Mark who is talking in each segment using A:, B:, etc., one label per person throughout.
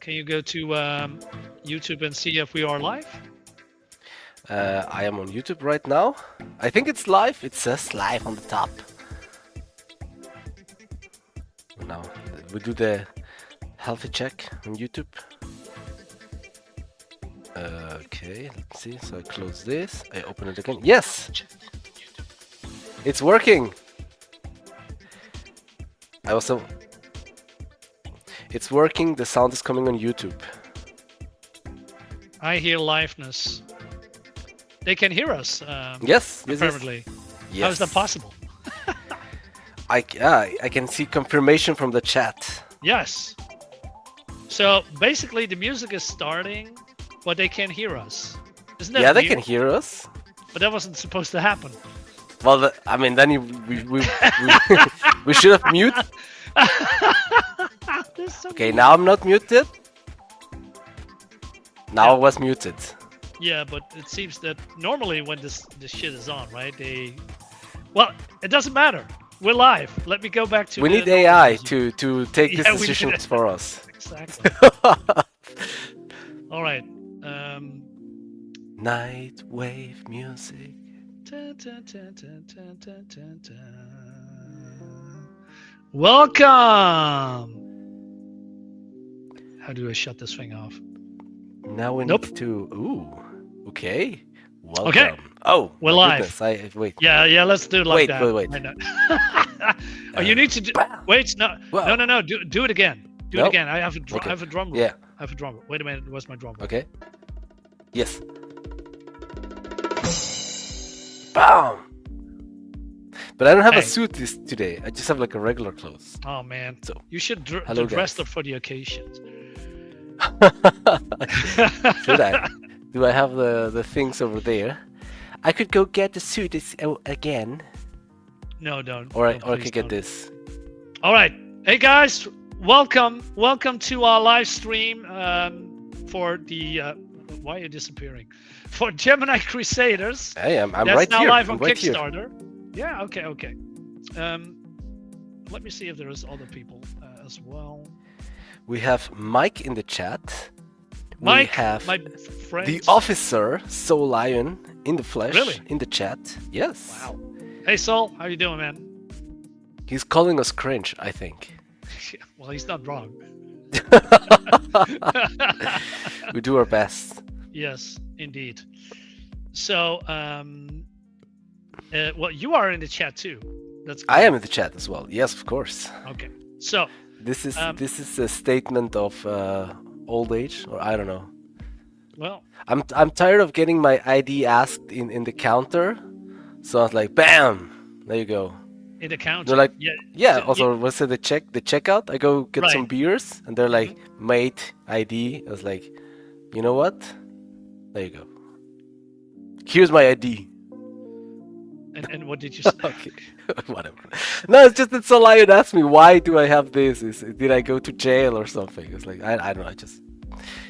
A: Can you go to YouTube and see if we are live?
B: I am on YouTube right now. I think it's live. It says live on the top. Now we do the healthy check on YouTube. Okay, let's see. So I close this. I open it again. Yes, it's working. It's working. The sound is coming on YouTube.
A: I hear liveness. They can hear us.
B: Yes,
A: apparently.
B: Yes.
A: How is that possible?
B: I can see confirmation from the chat.
A: Yes. So basically, the music is starting, but they can't hear us. Isn't that
B: Yeah, they
A: weird?
B: can hear us.
A: But that wasn't supposed to happen.
B: Well, I mean, then we should have muted.
A: So
B: Okay, now I'm not muted. Now I was muted.
A: Yeah, but it seems that normally when this shit is on, right? Well, it doesn't matter. We're live. Let me go back to.
B: We need AI to take these decisions for us.
A: Exactly. All right.
B: Night wave music.
A: Welcome. How do I shut this thing off?
B: Now we
A: Nope.
B: need to. Ooh. Okay. Welcome.
A: Okay.
B: Oh,
A: We're
B: my
A: live.
B: goodness, wait.
A: Yeah. Let's do it like that.
B: Wait.
A: I know. Oh, you need to do. Wait, no. Do it again. Do it
B: Nope.
A: again. I have a drum roll.
B: Yeah.
A: I have a drum roll. Wait a minute. Where's my drum roll?
B: Okay. Yes. Bam. But I don't have a suit today. I just have like a regular clothes.
A: Oh man.
B: So,
A: You should
B: hello,
A: dress
B: guys.
A: up for the occasion.
B: Should I? Do I have the things over there? I could go get the suit again.
A: No, don't.
B: Or I
A: please
B: could get
A: don't.
B: this.
A: All right. Hey guys, welcome to our live stream for the why are you disappearing? For Gemini Crusaders.
B: Hey, I'm
A: That's
B: right
A: now
B: here.
A: live on
B: I'm right here.
A: Kickstarter. Yeah, okay. Let me see if there's other people as well.
B: We have Mike in the chat.
A: Mike,
B: we have
A: my friend.
B: the officer, Soul Lion, in the flesh,
A: Really?
B: in the chat. Yes.
A: Wow. Hey Sol, how you doing, man?
B: He's calling us cringe, I think.
A: Well, he's not wrong.
B: We do our best.
A: Yes, indeed. So, well, you are in the chat too. That's
B: I am in the chat as well. Yes, of course.
A: okay. So,
B: This is a statement of old age, or I don't know.
A: well,
B: I'm tired of getting my ID asked in the counter, so I was like, bam, there you go.
A: in the counter.
B: They're like, yeah.
A: So,
B: Also, what's it, the checkout? I go get some
A: Right.
B: beers, and they're like, mate, ID. I was like, you know what? There you go. Here's my ID.
A: and what did you say?
B: Okay, whatever. No, it's just that Soul Lion asked me, why do I have this? Did I go to jail or something? It's like, I don't know. I just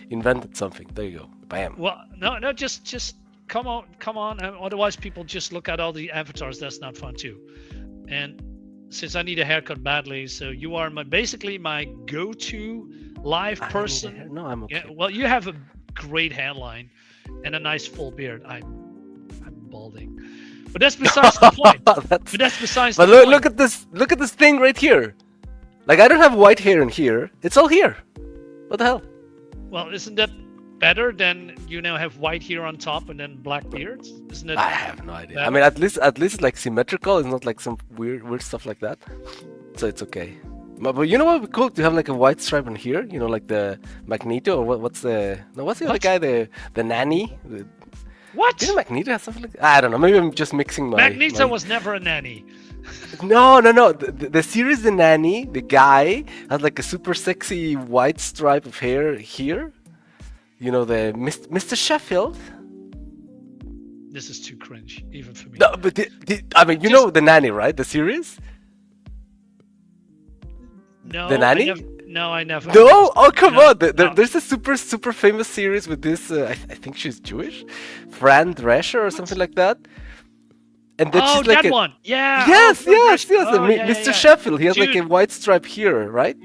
B: invented something. There you go. Bam.
A: Well, no, just come on. Otherwise, people just look at all the avatars. That's not fun too. And since I need a haircut badly, so you are basically my go-to live person.
B: No, I'm okay.
A: Yeah, well, you have a great hairline and a nice full beard. I'm balding, but that's besides the point. But that's besides
B: But
A: the
B: look,
A: point.
B: look at this thing right here. Like, I don't have white hair in here. It's all here. What the hell?
A: Well, isn't that better than you now have white hair on top and then black beards? Isn't it?
B: I have no idea.
A: better?
B: I mean, at least it's like symmetrical. It's not like some weird stuff like that. So it's okay. But you know what would be cool to have like a white stripe on here? You know, like the Magneto, or what's the other
A: What?
B: guy? The nanny.
A: What?
B: Didn't Magneto have something like that? I don't know. Maybe I'm just mixing my.
A: Magneto was never a nanny.
B: No. The series The Nanny, the guy has like a super sexy white stripe of hair here. You know, the Mr. Sheffield.
A: This is too cringe, even for me.
B: No, but I mean, you know The Nanny, right? The series.
A: No,
B: The Nanny?
A: I never.
B: No, oh come
A: No,
B: on!
A: no.
B: There's a super famous series with this. I think she's Jewish, Fran Drescher or something like that. And then
A: Oh,
B: she's like
A: that one. Yeah.
B: Yes,
A: oh,
B: yes.
A: Oh, yeah,
B: Mr.
A: yeah.
B: Sheffield. He has like a
A: Dude.
B: white stripe here, right?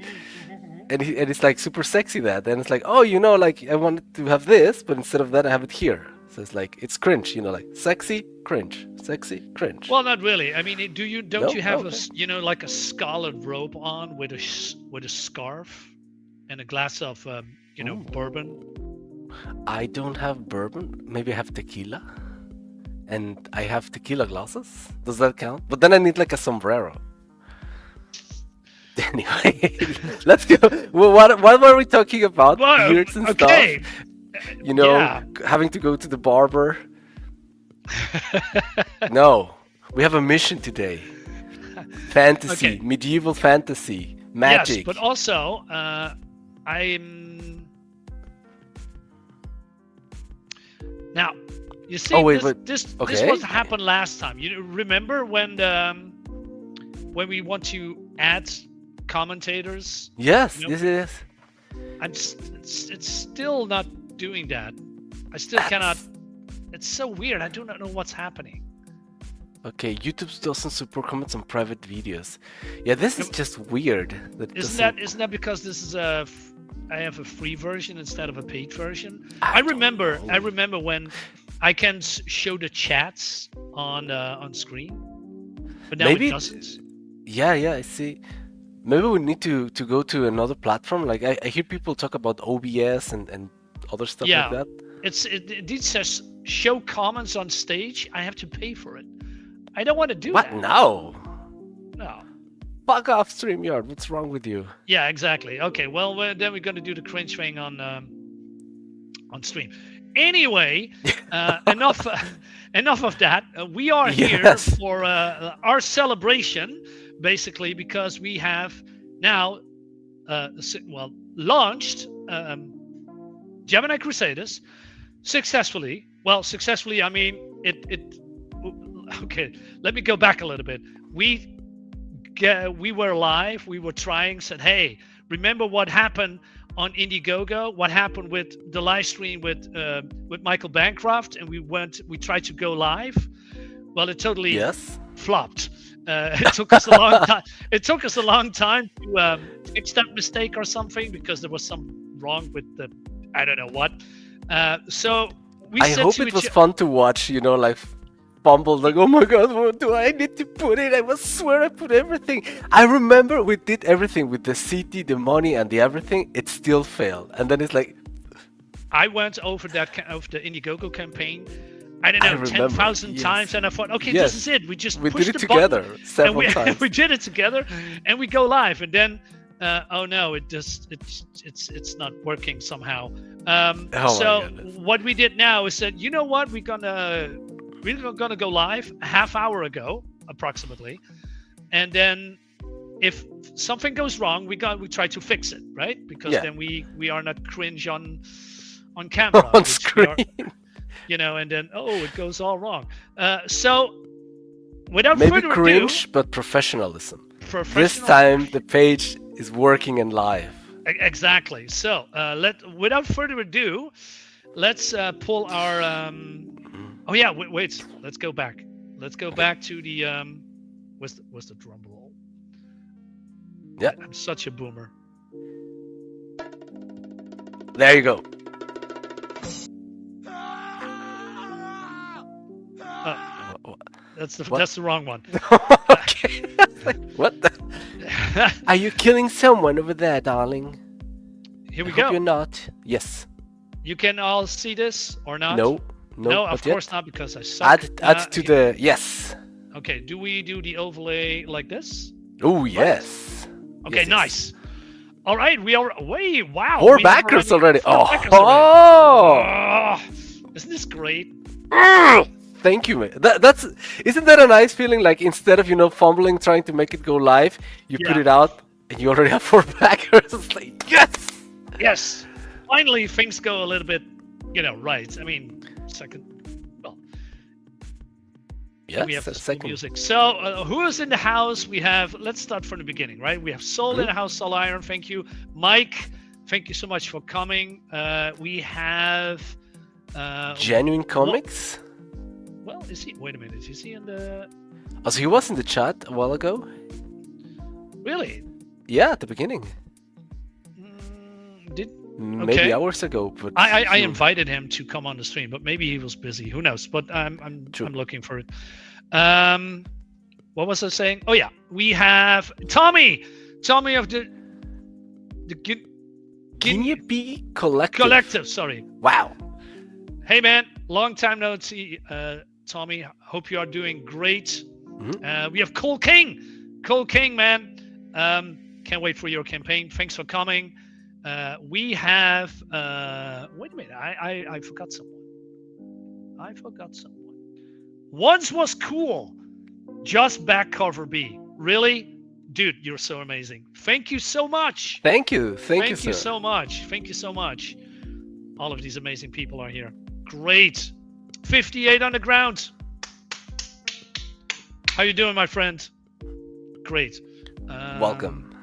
B: and it's like super sexy that. And it's like, oh, you know, like I wanted to have this, but instead of that, I have it here. So it's like it's cringe, you know, like sexy, cringe, sexy, cringe.
A: Well, not really. I mean, don't
B: No?
A: you have
B: Okay.
A: you know, like a scarlet robe on with a scarf and a glass of you know,
B: Ooh.
A: bourbon?
B: I don't have bourbon. Maybe I have tequila. And I have tequila glasses. Does that count? But then I need like a sombrero. Anyway, let's go. Well, what were we talking about?
A: Well,
B: Beards and
A: okay.
B: stuff. You know,
A: Yeah.
B: having to go to the barber. No, we have a mission today. Fantasy,
A: Okay.
B: medieval fantasy, magic.
A: Yes, but also I'm now. You see,
B: Oh, wait,
A: this
B: okay.
A: was happened last time. You remember when we want to add commentators?
B: Yes,
A: You know,
B: yes.
A: it's still not doing that. I still cannot. It's so weird. I do not know what's happening.
B: Okay, YouTube doesn't support comments on private videos. Yeah, this is just weird.
A: Isn't that because this is I have a free version instead of a paid version?
B: I
A: I
B: don't
A: remember
B: know.
A: when I can show the chats on screen, but now
B: Maybe
A: it doesn't.
B: Yeah, I see. Maybe we need to go to another platform. Like I hear people talk about OBS and other stuff
A: Yeah.
B: like that.
A: It says show comments on stage. I have to pay for it. I don't want to do
B: What?
A: that.
B: No.
A: No.
B: Fuck off, StreamYard. What's wrong with you?
A: Yeah, exactly. Okay, well, then we're going to do the cringe thing on stream. Anyway, enough of that. We are here
B: Yes.
A: for our celebration, basically, because we have now launched Gemini Crusaders successfully. Well, successfully, I mean it. Okay, let me go back a little bit. We were live. We were trying. Said, hey, remember what happened on Indiegogo? What happened with the live stream with Michael Bancroft? And we tried to go live. Well, it totally flopped. It took us a long time. It took us a long time to fix that mistake or something because there was some wrong with the I don't know what. So I
B: hope it was fun to watch. You know, like fumbled, like, oh my god, what do I need to put in? I swear I put everything. I remember we did everything with the CT, the money, and the everything. It still failed, and then it's like
A: I went over the Indiegogo campaign. I don't know, 10,000 times, and I thought, okay, this is it. We just
B: we
A: pushed
B: did it
A: the
B: together
A: button,
B: several
A: and
B: times.
A: we did it together, and we go live, and then oh no, it's not working somehow. So what we did now is said, you know what, we're gonna go live a half hour ago approximately, and then if something goes wrong, we try to fix it, right? Because then we are not cringe on camera
B: on screen.
A: You know, and then it goes all wrong. So without
B: maybe
A: further
B: cringe,
A: ado,
B: but professionalism. This time the page is working and live.
A: Exactly. So without further ado, let's pull our. Oh yeah, wait. Let's go back. Let's go back to the. What's the drum roll?
B: Yeah.
A: I'm such a boomer.
B: There you go.
A: That's the wrong one.
B: Okay. What the? Are you killing someone over there, darling?
A: Here we
B: I
A: go.
B: hope you're not. Yes.
A: You can all see this or not?
B: No,
A: of course not, because I suck.
B: Add to the yes.
A: Okay, do we do the overlay like this?
B: Oh yes.
A: Okay,
B: yes,
A: nice. All right, we are wow.
B: 4 backers already.
A: Isn't this great?
B: Thank you, man. Isn't that a nice feeling? Like instead of fumbling trying to make it go live, you put it out and you already have 4 backers. It's like yes.
A: Yes. Finally, things go a little bit, right. I mean, second. Well.
B: Yeah.
A: We have the music. So, who is in the house? We have. Let's start from the beginning, right? We have Soul in the house. Soul Iron. Thank you, Mike. Thank you so much for coming. We have.
B: Genuine Comics.
A: Well, is he? Wait a minute. Is he in the?
B: Oh, so he was in the chat a while ago.
A: Really?
B: Yeah, at the beginning. maybe
A: Okay.
B: hours ago. But
A: I invited him to come on the stream, but maybe he was busy. Who knows? But I'm looking for it. What was I saying? Oh yeah, we have Tommy of the
B: Guinea Pig Collective.
A: Collective. Sorry.
B: Wow.
A: Hey man, long time no see, Tommy. Hope you are doing great. We have Cole King, man. Can't wait for your campaign. Thanks for coming. We have wait a minute, I forgot someone. Once was cool. Just back cover B. Really? Dude, you're so amazing. Thank you so much.
B: Thank you. Thank you,
A: Thank you
B: sir.
A: so much. Thank you so much. All of these amazing people are here. Great. 58 on the ground. How you doing, my friend? Great.
B: Welcome.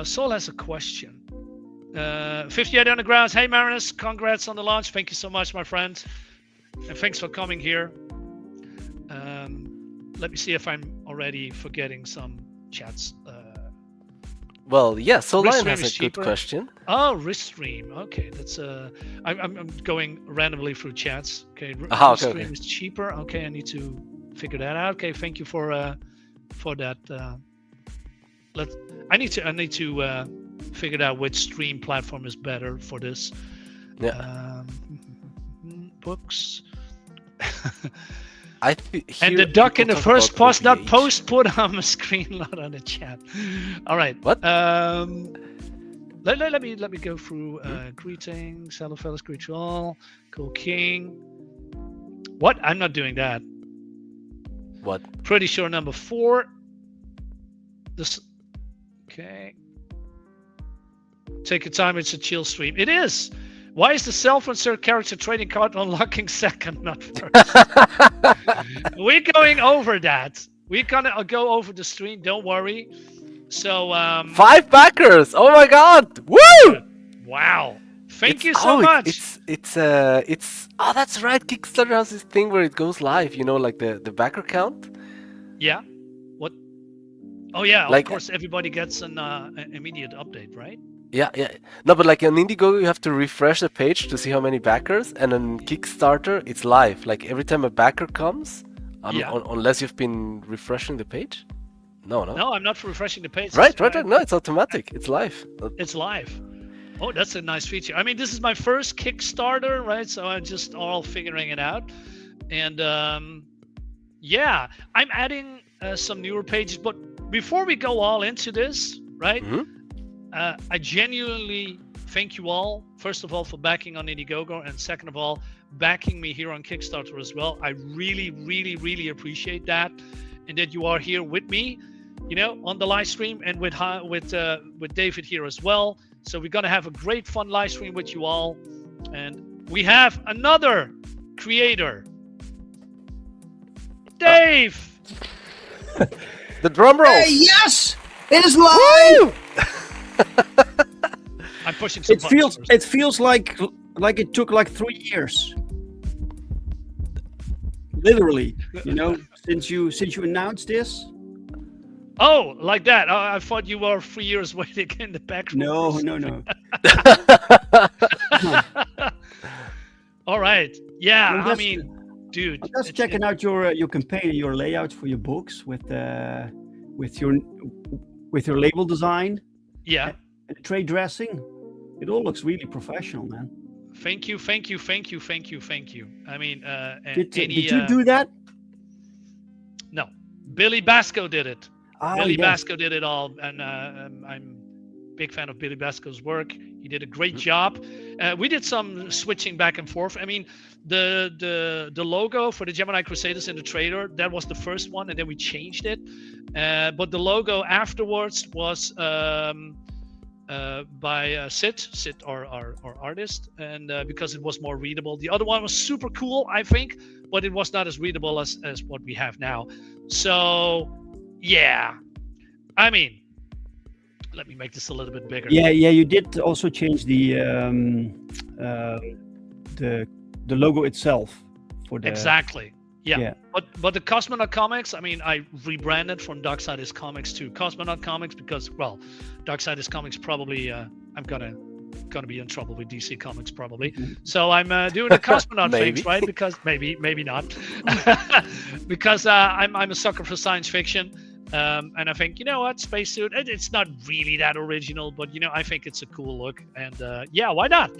A: Saul has a question. 58 on the ground. Hey, Marinus. Congrats on the launch. Thank you so much, my friend. And thanks for coming here. Let me see if I'm already forgetting some chats.
B: Well, yeah, Soulline has a
A: cheaper.
B: good question.
A: Oh, Restream. Okay, that's I'm going randomly through chats. Okay,
B: Restream
A: is cheaper. Okay, I need to figure that out. Okay, thank you for that. I need to figure out which stream platform is better for this.
B: Yeah.
A: Books.
B: And
A: the duck in the first post, not post, put on the screen, not on the chat. All right.
B: What?
A: Let me go through. Greetings, hello fellas, greet you all. Cool King. What? I'm not doing that.
B: What?
A: Pretty sure number 4. This. Okay. Take your time. It's a chill stream. It is. Why is the self-insert character trading card unlocking second, not first? We're going over that. We're gonna go over the stream. Don't worry. So
B: 5 backers. Oh my God! Woo!
A: Wow. Thank you so much.
B: It's oh, that's right. Kickstarter has this thing where it goes live. You know, like the backer count.
A: Yeah. What? Oh yeah.
B: Like,
A: of course, everybody gets an immediate update, right?
B: Yeah. No, but like on Indiegogo, you have to refresh the page to see how many backers, and on Kickstarter, it's live. Like every time a backer comes, unless you've been refreshing the page. No,
A: I'm not refreshing the page.
B: Right. No, it's automatic. It's live.
A: It's live. Oh, that's a nice feature. I mean, this is my first Kickstarter, right? So I'm just all figuring it out. And yeah, I'm adding some newer pages. But before we go all into this, right? I genuinely thank you all, first of all, for backing on Indiegogo, and second of all, backing me here on Kickstarter as well. I really, really, really appreciate that, and that you are here with me, you know, on the live stream, and with David here as well. So we're gonna have a great fun live stream with you all, and we have another creator, Dave.
B: The drum roll.
C: Hey, yes, it is live.
A: I'm pushing some
C: buttons. It feels like it took like 3 years, literally. You know, since you announced this.
A: Oh, like that. I thought you were 3 years waiting in the back room.
C: No.
A: All right. Yeah, I mean, dude.
C: I'm just checking out your campaign and your layout for your books with your label design.
A: Yeah.
C: And trade dressing. It all looks really professional, man.
A: Thank you. I mean,
C: did you do that?
A: No, Billy Basco did it. Billy
C: yes.
A: Basco did it all, and I'm a big fan of Billy Basco's work. He did a great job. We did some switching back and forth. I mean, the logo for the Gemini Crusaders in the trailer, that was the first one, and then we changed it. But the logo afterwards was by Sid, our artist, and because it was more readable. The other one was super cool, I think, but it was not as readable as what we have now. So yeah, I mean, let me make this a little bit bigger.
C: Yeah, you did also change the logo itself for the
A: exactly. Yeah. But the Cosmonaut Comics, I mean, I rebranded from Darksiders Comics to Cosmonaut Comics because, well, Darksiders Comics probably I'm gonna be in trouble with DC Comics probably. So I'm doing the Cosmonaut
B: Maybe.
A: things, right? Because maybe not, because I'm a sucker for science fiction, and I think, you know what, spacesuit. It's not really that original, but you know, I think it's a cool look, and yeah, why not?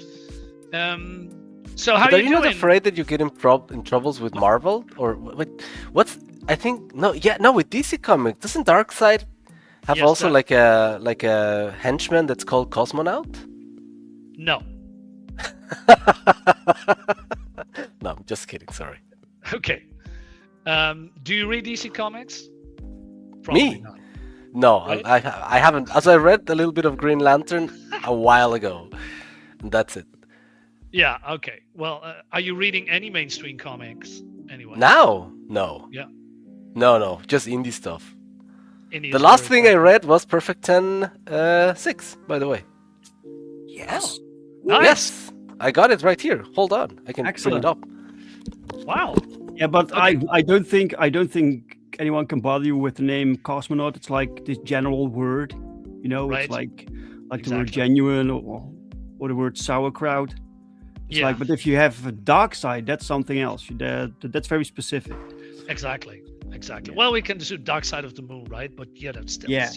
A: So how
B: But
A: are
B: are
A: you
B: you not
A: doing?
B: afraid that you get in troubles with Marvel or what's? I think no. With DC Comics, doesn't Darkseid have
A: Yes,
B: also like a henchman that's called Cosmonaut?
A: No.
B: No, I'm just kidding. Sorry.
A: Okay. Do you read DC Comics? Probably
B: Me?
A: not.
B: No,
A: Right?
B: I haven't. As I read a little bit of Green Lantern a while ago, and that's it.
A: Yeah. Okay. Well, are you reading any mainstream comics anyway?
B: Now, no.
A: Yeah.
B: No, just indie stuff.
A: Any
B: The
A: is
B: last
A: very
B: thing I
A: important.
B: read was Perfect 10 6, by the way.
C: Yes.
A: Nice.
B: Yes, I got it right here. Hold on, I can
C: Excellent.
B: bring it up.
A: Wow.
C: Yeah, but
A: Okay.
C: I don't think anyone can bother you with the name Cosmonaut. It's like this general word, you know.
A: Right.
C: It's like the word
A: Exactly.
C: genuine or the word sauerkraut. It's
A: Yeah.
C: like, but if you have a dark side, that's something else. That's very specific.
A: Exactly. Well, we can do Dark Side of the Moon, right? But yeah, that's still.
C: Yeah.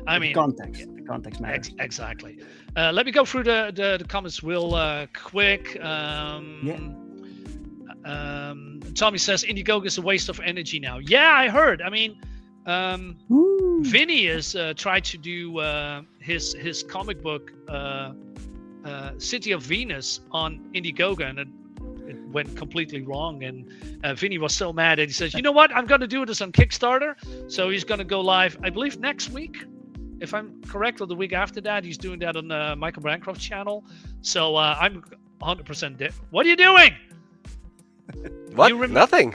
A: I
C: The
A: mean,
C: context matters.
A: exactly. Let me go through the comments real quick. Tommy says Indiegogo is a waste of energy now. Yeah, I heard. I mean, Vinny is tried to do his comic book City of Venus on Indiegogo, and it went completely wrong. And Vinny was so mad that he says, "You know what? I'm going to do this on Kickstarter." So he's going to go live, I believe, next week, if I'm correct, or the week after that. He's doing that on the Michael Bancroft's channel. So I'm 100% What are you doing?
B: What?
A: You rem-
B: Nothing.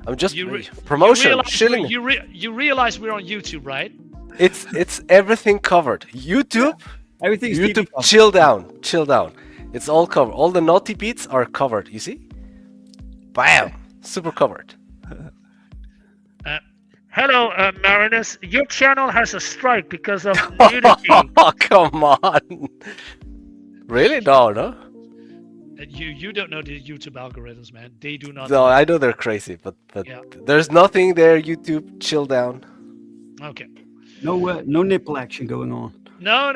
B: I'm just
A: You
B: promotion, shilling.
A: You realize we're on YouTube, right?
B: It's everything covered. YouTube,
C: Everything's TV
B: YouTube.
C: covered.
B: Chill down. It's all covered. All the naughty beats are covered. You see? Bam! Super covered.
A: Hello, Marinus. Your channel has a strike because of nudity.
B: Oh, come on. Really? No.
A: You don't know the YouTube algorithms, man. They do not.
B: No, I know they're crazy, but
A: Yeah.
B: there's nothing there. YouTube, chill down.
A: Okay.
C: No nipple action going on.
A: No,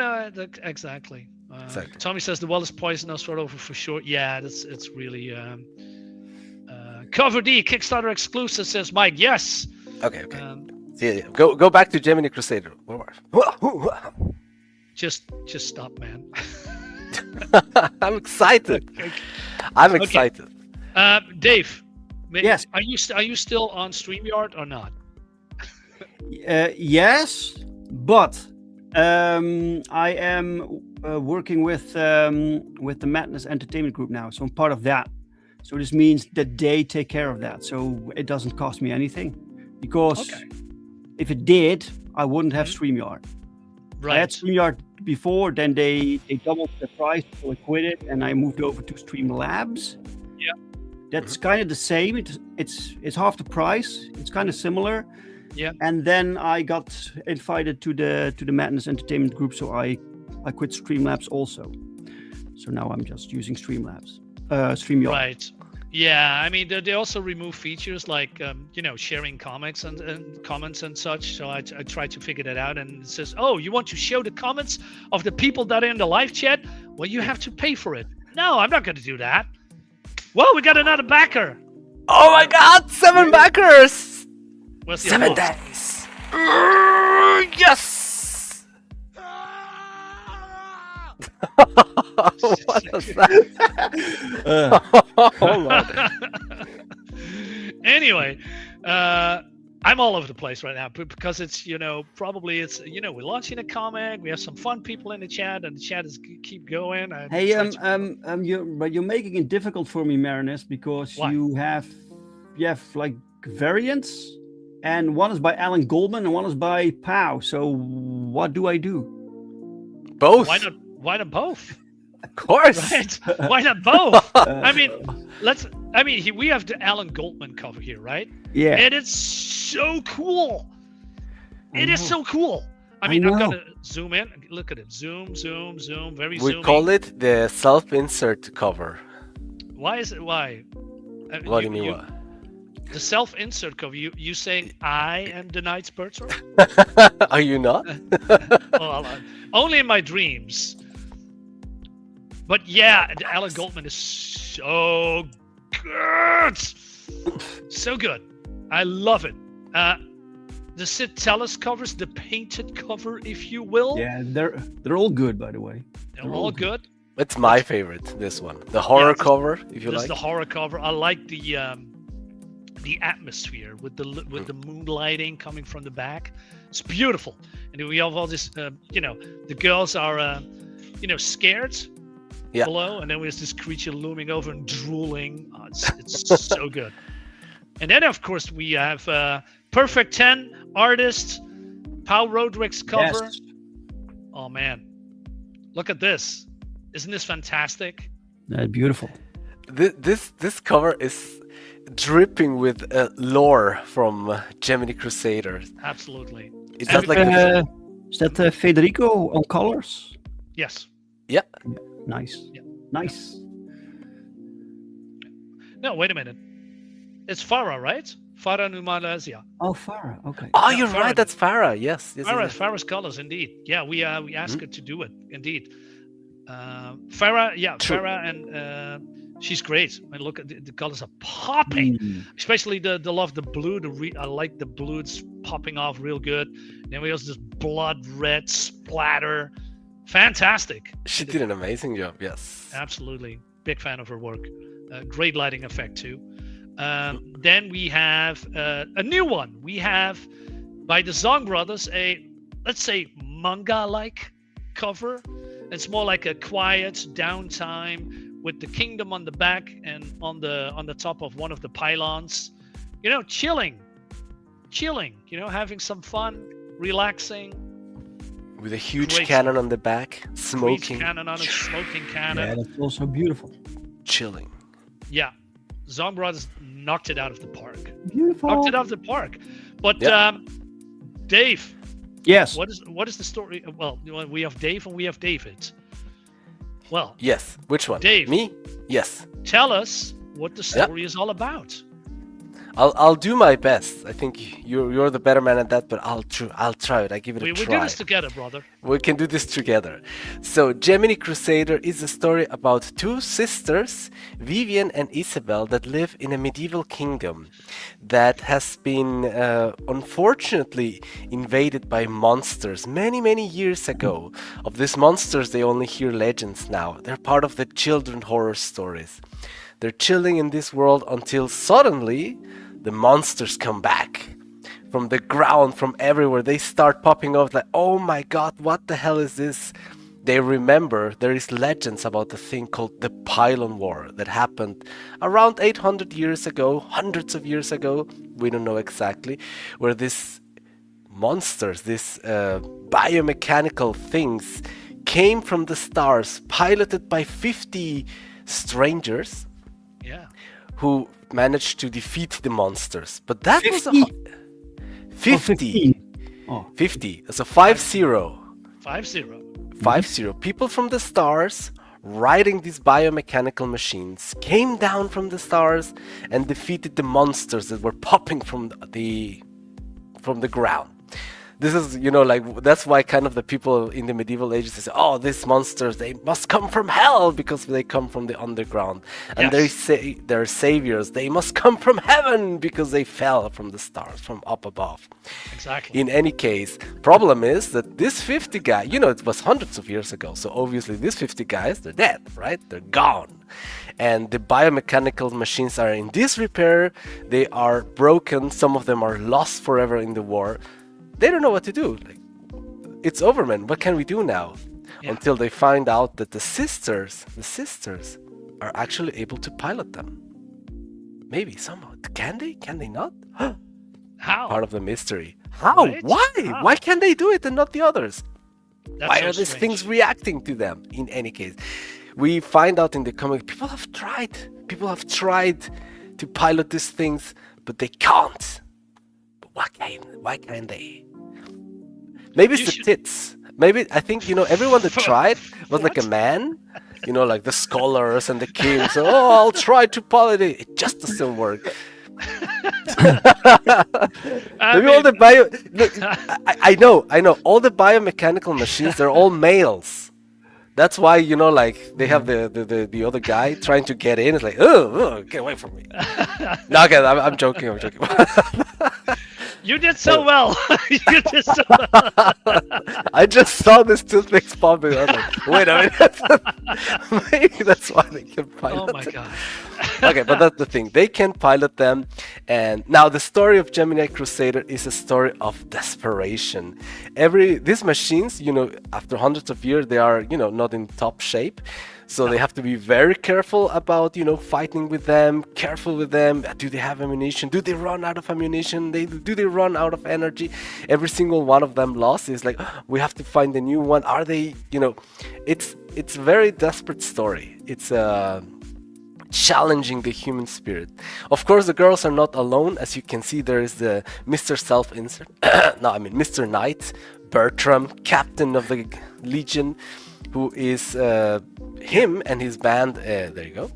A: exactly.
B: Exactly.
A: Tommy says the well is poisonous, sort over for sure. Yeah, it's really. Cover D Kickstarter exclusive, says Mike. Yes.
B: Okay. Yeah. Go back to Gemini Crusader.
A: Just stop, man.
B: I'm excited.
A: Okay.
B: I'm excited.
A: Dave.
C: Yes.
A: Are you still on StreamYard or not?
C: Yes, but I am working with the Madness Entertainment Group now, so I'm part of that. So this means that they take care of that, so it doesn't cost me anything. Because if it did, I wouldn't have StreamYard.
A: Right.
C: I had StreamYard before, then they doubled the price, so I quit it, and I moved over to Streamlabs.
A: Yeah.
C: That's kind of the same. It's half the price. It's kind of similar.
A: Yeah.
C: And then I got invited to the Madness Entertainment Group, so I quit Streamlabs also. So now I'm just using StreamYard.
A: Right. Yeah, I mean, they also remove features like, sharing comics and comments and such. So I tried to figure that out, and it says, oh, you want to show the comments of the people that are in the live chat? Well, you have to pay for it. No, I'm not going to do that. Whoa, we got another backer.
B: Oh my God! 7 backers.
A: What's the
B: 7
A: amount?
B: days. Yes. What was that? Hold on.
A: Anyway, I'm all over the place right now because it's, probably it's, we're launching a comic. We have some fun people in the chat, and the chat is keep going.
C: Hey, you're making it difficult for me, Marinus, because
A: Why?
C: you have like variants, and one is by Alan Goldman and one is by Pow. So what do I do?
B: Both.
A: Why not both?
B: Of course.
A: Right? Why not both? We have the Alan Goldman cover here, right?
C: Yeah.
A: And it's so cool. It is so cool. I mean, I'm
C: know.
A: gonna zoom in. Look at it. Zoom, zoom, zoom. Very
B: We
A: zoomy.
B: call it the self-insert cover.
A: Why is it? Why?
B: What do you mean? What?
A: The self-insert cover. You saying I am the Knight's Birthright?
B: Are you not?
A: Well, only in my dreams. But yeah, Alan Goldman is so good. So good. I love it. The Sid Tellis covers, the painted cover, if you will.
C: Yeah, they're all good, by the way.
A: They're all good.
B: It's my favorite, this one. The horror cover, if you
A: This
B: like.
A: is the horror cover. I like the atmosphere with the moonlighting coming from the back. It's beautiful. And we have all this, the girls are, scared below, and then there's this creature looming over and drooling. Oh, it's so good. And then, of course, we have Perfect 10 artist, Paul Roderick's cover.
C: Yes.
A: Oh, man. Look at this. Isn't this fantastic?
C: Beautiful.
B: This cover is dripping with lore from Gemini Crusaders.
A: Absolutely.
B: Is that
C: Federico on colors?
A: Yes.
B: Yeah.
C: Nice.
A: Yeah.
C: Nice.
A: No, wait a minute. It's Farah, right? Farah Numarazia.
C: Oh, Farah. Okay.
B: Oh,
A: Yeah,
B: you're
A: Farah.
B: right. That's Farah. Yes.
A: Farah's colors, indeed. Yeah, we asked her to do it, indeed. Farah,
B: True.
A: Farah, and she's great. I mean, look at the colors are popping, especially the love the blue. I like the blue. It's popping off real good. Then we also this blood red splatter. Fantastic.
B: She did an amazing job. Yes.
A: Absolutely, big fan of her work. Great lighting effect too. Then we have a new one. We have by the Zong Brothers let's say manga-like cover. It's more like a quiet downtime with the kingdom on the back and on the top of one of the pylons. Chilling. Having some fun, relaxing.
B: With a huge
A: Great
B: cannon on the back,
A: Great
B: smoking,
A: cannon on it, smoking cannon.
C: Yeah, that's also beautiful.
B: chilling.
A: Yeah, Zong Brothers knocked it out of the park.
C: Beautiful.
A: Knocked it out of the park. But
B: Yep.
A: Dave,
C: Yes.
A: what is the story? Well, we have Dave and we have David. Well,
B: Yes. Which one?
A: Dave.
B: Me? Yes.
A: tell us what the story is all about.
B: I'll do my best. I think you're the better man at that, but I'll try it. I give it
A: We
B: a
A: do
B: try.
A: this together, brother.
B: We can do this together. So, Gemini Crusader is a story about two sisters, Vivianne and Isabelle, that live in a medieval kingdom that has been unfortunately invaded by monsters many years ago. Of these monsters, they only hear legends now. They're part of the children horror stories. They're chilling in this world until suddenly the monsters come back. From the ground, from everywhere, they start popping up like, oh my god, what the hell is this? They remember there is legends about a thing called the Pylon War that happened around 800 years ago, hundreds of years ago, we don't know exactly, where these monsters, these biomechanical things came from the stars, piloted by 50 strangers
A: Yeah.
B: who managed to defeat the monsters. But that was
C: 50?
B: 50.
C: Oh.
B: 50. So 50.
A: 5-0.
B: 50. People from the stars riding these biomechanical machines came down from the stars and defeated the monsters that were popping from the ground. This is, that's why kind of the people in the medieval ages say, oh, these monsters, they must come from hell because they come from the underground. And
A: Yes.
B: they say they're saviors, they must come from heaven because they fell from the stars, from up above.
A: Exactly.
B: In any case, problem is that this 50 guy, it was hundreds of years ago, so obviously these 50 guys, they're dead, right? They're gone. And the biomechanical machines are in disrepair, they are broken, some of them are lost forever in the war. They don't know what to do. Like, it's over, man. What can we do now?
A: Yeah.
B: Until they find out that the sisters are actually able to pilot them. Maybe somehow. Can they? Can they not?
A: How?
B: Part of the mystery. How?
A: Right?
B: Why?
A: How?
B: Why can they do it and not the others?
A: That's
B: Why
A: so
B: are these
A: strange.
B: things reacting to them? In any case, we find out in the comic people have tried. People have tried to pilot these things, but they can't. But why can't they? Maybe it's
A: You
B: the
A: should-
B: tits. Maybe I think everyone that tried was like a
A: What?
B: man. Like the scholars and the kings. Oh, I'll try to pilot it. It just doesn't work.
A: I
B: Maybe all
A: mean,
B: the Look, I know. All the biomechanical machines, they're all males. That's why, like they have the other guy trying to get in. It's like, oh, get away from me. No, okay, I'm joking.
A: you did so well. You did so well.
B: I just saw this toothpicks popping. I was like, wait a minute. Maybe that's why they can pilot.
A: Oh my god.
B: Okay, but that's the thing. They can pilot them. And now the story of Gemini Crusader is a story of desperation. These machines, after hundreds of years, they are, not in top shape. So they have to be very careful about, fighting with them, careful with them. Do they have ammunition? Do they run out of ammunition? Do they run out of energy? Every single one of them lost is like, we have to find a new one. Are they, it's a very desperate story. It's challenging the human spirit. Of course, the girls are not alone. As you can see, there is the Mr. Self-Insert. Mr. Knight, Bertram, captain of the Legion, who is him and his band. There you go.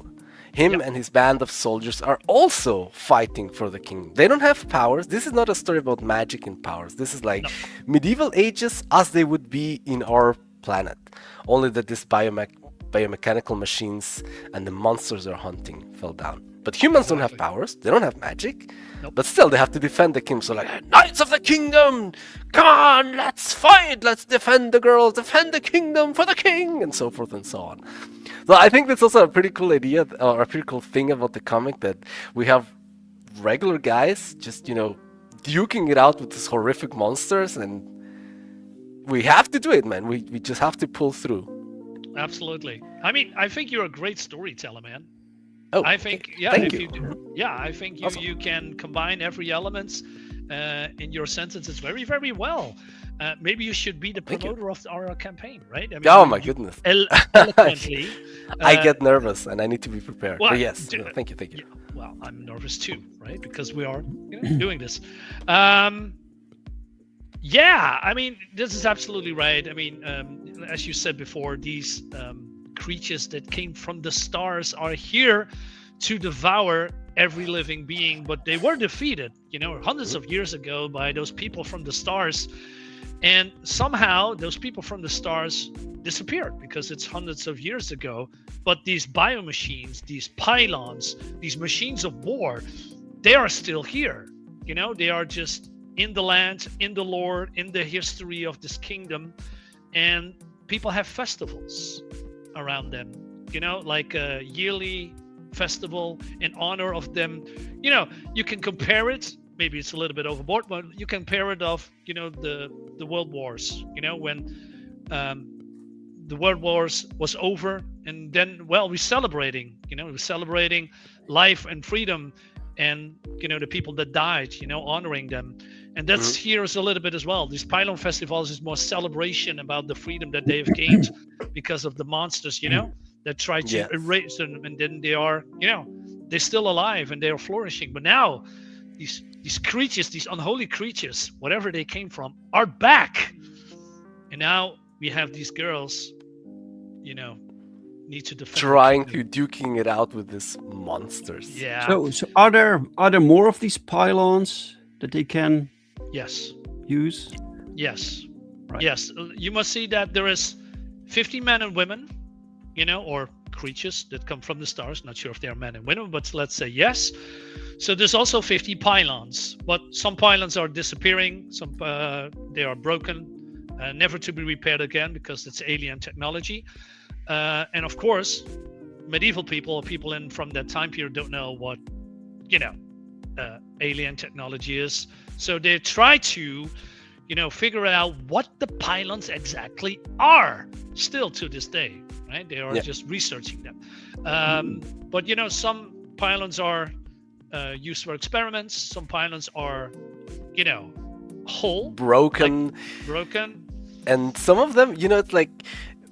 B: Him and his band of soldiers are also fighting for the king. They don't have powers. This is not a story about magic and powers. This is like medieval ages as they would be in our planet. Only that this biomechanical machines and the monsters they're hunting fell down. But humans don't have powers. They don't have magic. But still, they have to defend the king. So like, Knights of the Kingdom, come on, let's fight. Let's defend the girls, defend the kingdom for the king, and so forth and so on. So I think that's also a pretty cool idea, or a pretty cool thing about the comic, that we have regular guys just, duking it out with these horrific monsters, and we have to do it, man. We just have to pull through.
A: Absolutely. I mean, I think you're a great storyteller, man.
B: Oh,
A: I think,
B: thank
A: if
B: you.
A: I think you
B: Awesome.
A: you can combine every element in your sentences very, very well. Maybe you should be the
B: Thank you.
A: promoter of our campaign, right? I mean,
B: Oh my goodness.
A: Eloquently.
B: I get nervous and I need to be prepared.
A: well,
B: But yes,
A: d-
B: thank you.
A: yeah, well, I'm nervous too, right? Because we are doing this. Yeah, I mean, this is absolutely right. I mean, as you said before, these creatures that came from the stars are here to devour every living being, but they were defeated, hundreds of years ago by those people from the stars. And somehow those people from the stars disappeared because it's hundreds of years ago. But these biomachines, these pylons, these machines of war, they are still here. They are just in the land, in the lore, in the history of this kingdom. And people have festivals around them, like a yearly festival in honor of them. You can compare it. Maybe it's a little bit overboard, but you compare it of, the world wars, when the world wars was over, and then, we're celebrating, we're celebrating life and freedom, and, the people that died, honoring them. And that's here's a little bit as well. These pylon festivals is more celebration about the freedom that they've gained because of the monsters, that try to erase them, and then they are, they're still alive and they are flourishing. But now these creatures, these unholy creatures, whatever they came from, are back. And now we have these girls, need to defend.
B: Trying to duking it out with these monsters.
A: Yeah.
C: So are there more of these pylons that they can
A: Yes.
C: use?
A: Yes.
C: Right.
A: Yes. You must see that there is 50 men and women, or creatures that come from the stars. Not sure if they are men and women, but let's say yes. So there's also 50 pylons, but some pylons are disappearing. Some they are broken, never to be repaired again because it's alien technology. And of course, medieval people or people from that time period don't know what, alien technology is. So they try to, figure out what the pylons exactly are still to this day, right? They are just researching them. But, some pylons are used for experiments. Some pylons are, whole.
B: Broken.
A: Broken.
B: And some of them, it's like,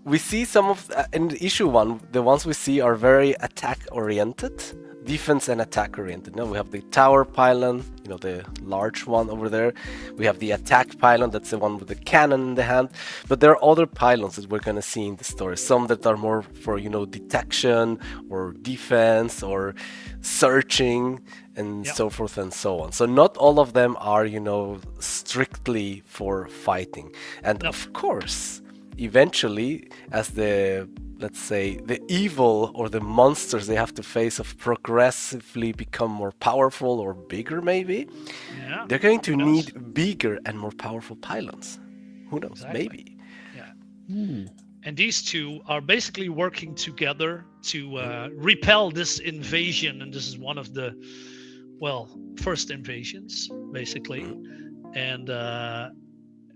B: we see some of, in issue 1, the ones we see are very attack oriented. defense and attack oriented. Now we have the tower pylon, you know, the large one over there. We have the attack pylon, that's the one with the cannon in the hand. But there are other pylons that we're going to see in the story. Some that are more for, you know, detection or defense or searching and so forth and so on. So not all of them are, you know, strictly for fighting. And of course, eventually, as the, let's say, the evil or the monsters they have to face of progressively become more powerful or bigger maybe, they're going to need bigger and more powerful pylons. Who knows? Exactly. Maybe.
A: Yeah. And these two are basically working together to repel this invasion. And this is one of the, well, first invasions, basically. And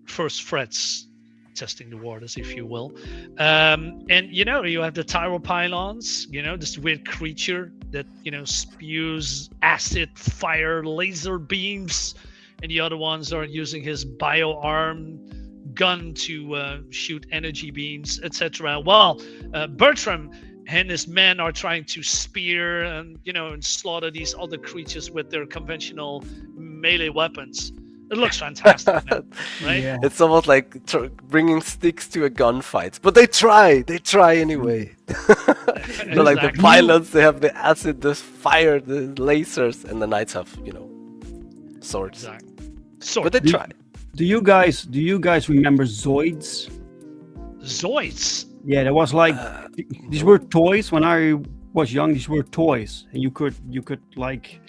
A: first threats testing the waters, if you will. And, you know, you have the tyro pylons, you know, this weird creature that, you know, spews acid, fire, laser beams. And the other ones are using his bio-arm gun to shoot energy beams, etc. Well, Bertram and his men are trying to spear and, you know, and slaughter these other creatures with their conventional melee weapons. It looks fantastic, man, right?
B: Yeah. It's almost like bringing sticks to a gunfight, but they try anyway. Exactly. So like the pilots, they have the acid, the fire, the lasers, and the knights have, you know, swords.
A: Exactly.
B: But they try.
C: Do you guys remember Zoids?
A: Zoids?
C: Yeah, there was like these were toys when I was young. These were toys, and you could like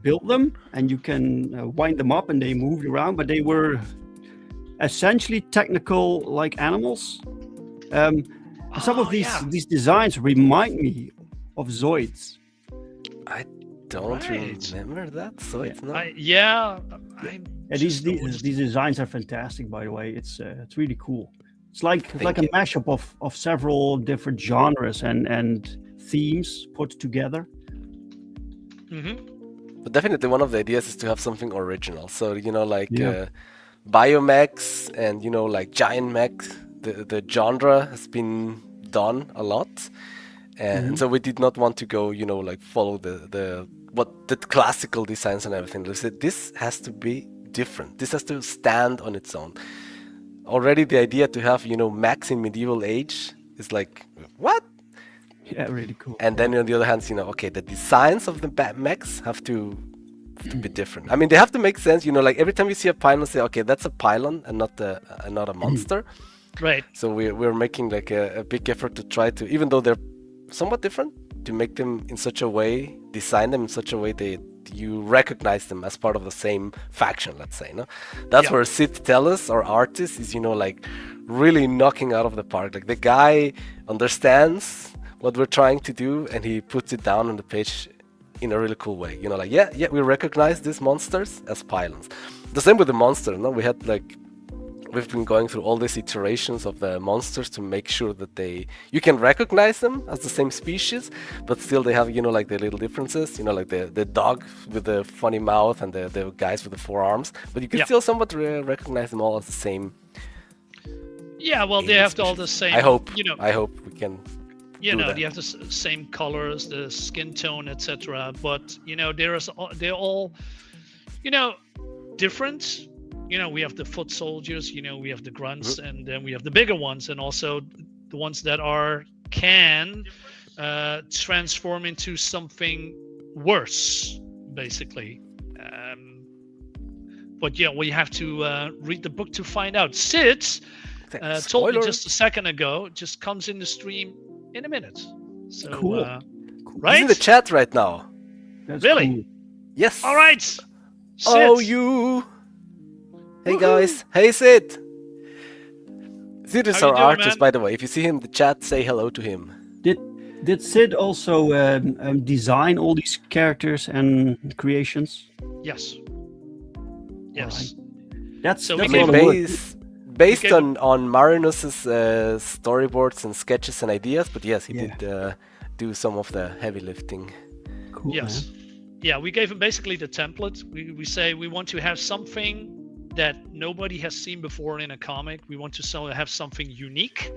C: build them, and you can wind them up, and they moved around. But they were essentially technical like animals. Some of these designs remind me of Zoids.
B: I don't remember that. So it's not.
C: These designs are fantastic, by the way. It's really cool. It's like a mashup of several different genres and themes put together.
B: But definitely one of the ideas is to have something original. So, you know, like biomechs and, you know, like giant mechs. The genre has been done a lot. And so we did not want to go, you know, like follow the classical designs and everything. We said this has to be different. This has to stand on its own. Already the idea to have, you know, mechs in medieval age is like, what?
C: Yeah, really cool.
B: And then on the other hand, you know, okay, the designs of the mechs have to be different. I mean, they have to make sense, you know, like every time you see a pylon, say, okay, that's a pylon and not a monster.
A: Right.
B: So we're making like a big effort to try to, even though they're somewhat different, to make them in such a way, design them in such a way that you recognize them as part of the same faction, let's say. No, that's where Sid Tellus, our artist, is, you know, like really knocking out of the park. Like the guy understands what we're trying to do, and he puts it down on the page in a really cool way. You know, like we recognize these monsters as pylons. The same with the monster. No, we had like. We've been going through all these iterations of the monsters to make sure that you can recognize them as the same species, but still they have, you know, like the little differences, you know, like the dog with the funny mouth and the guys with the 4 arms, but you can still somewhat recognize them all as the same.
A: Yeah, well, they have all the same.
B: I hope we can.
A: You know, they have the same colors, the skin tone, etc. But you know, they're all, you know, different. You know, we have the foot soldiers, you know, we have the grunts, and then we have the bigger ones, and also the ones that can transform into something worse, basically. But yeah, we have to read the book to find out. Sid told me just a second ago, just comes in the stream in a minute. So,
C: cool.
A: Right?
B: He's in the chat right now.
C: That's
A: really?
C: Cool.
B: Yes.
A: All right. Sid.
B: Oh, you. Hey guys, hey Sid! Sid is our artist, man? By the way. If you see him in the chat, say hello to him.
C: Did Sid also design all these characters and creations?
A: Yes. Yes.
C: Right. That's
B: based on Marinus's storyboards and sketches and ideas, but yes, he did do some of the heavy lifting.
C: Cool.
A: Yes. Man. Yeah, we gave him basically the template. We say we want to have something that nobody has seen before in a comic. We want to have something unique,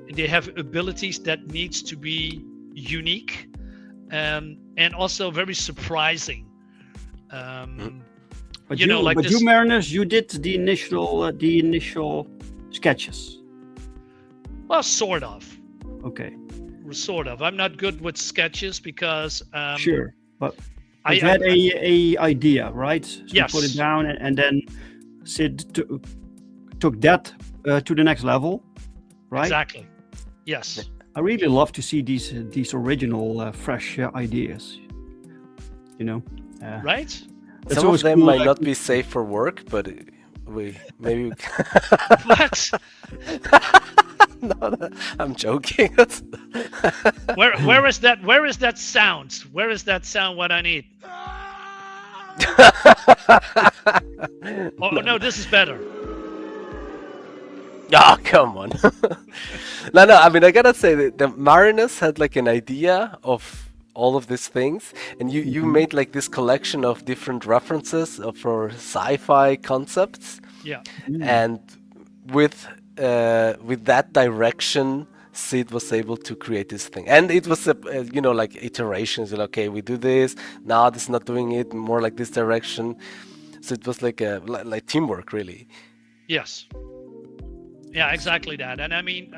A: and they have abilities that needs to be unique. and also very surprising.
C: But
A: you know, like
C: but
A: this.
C: you Mariners, you did the initial sketches.
A: Well, sort of.
C: Okay.
A: Sort of. I'm not good with sketches because
C: Sure, but
A: I
C: you had a idea, right? So
A: Yes.
C: you put it down, and then Sid took that to the next level, right?
A: Exactly. Yes.
C: I really love to see these original, fresh ideas. You know,
A: Right?
C: that's
B: Some of
C: always
B: them
C: cool,
B: might
C: like-
B: not be safe for work, but maybe.
A: What?
B: No, I'm joking.
A: Where is that? Where is that sound? Where is that sound? What I need? Oh no, this is better.
B: Oh, come on. No, I mean, I gotta say that the Marinus had like an idea of all of these things, and you made like this collection of different references for sci-fi concepts,
A: Yeah.
B: and with that direction, Sid was able to create this thing. And it was like iterations. Okay, we do this now. This is not doing it more like this direction. So it was like like teamwork, really.
A: Yes. Yeah, exactly that. And I mean,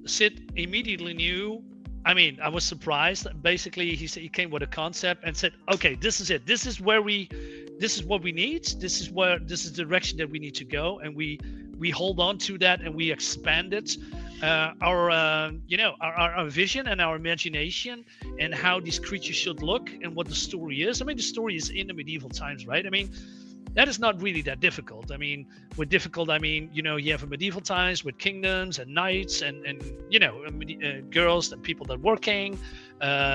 A: Sid immediately knew. I mean, I was surprised. Basically, he came with a concept and said, "Okay, this is it. This is what we need. This is the direction that we need to go." And we hold on to that, and we expanded our vision and our imagination, and how these creatures should look, and what the story is. I mean, the story is in the medieval times, right? I mean, that is not really that difficult. I mean, with difficult, I mean, you have a medieval times with kingdoms and knights and girls and people that are working,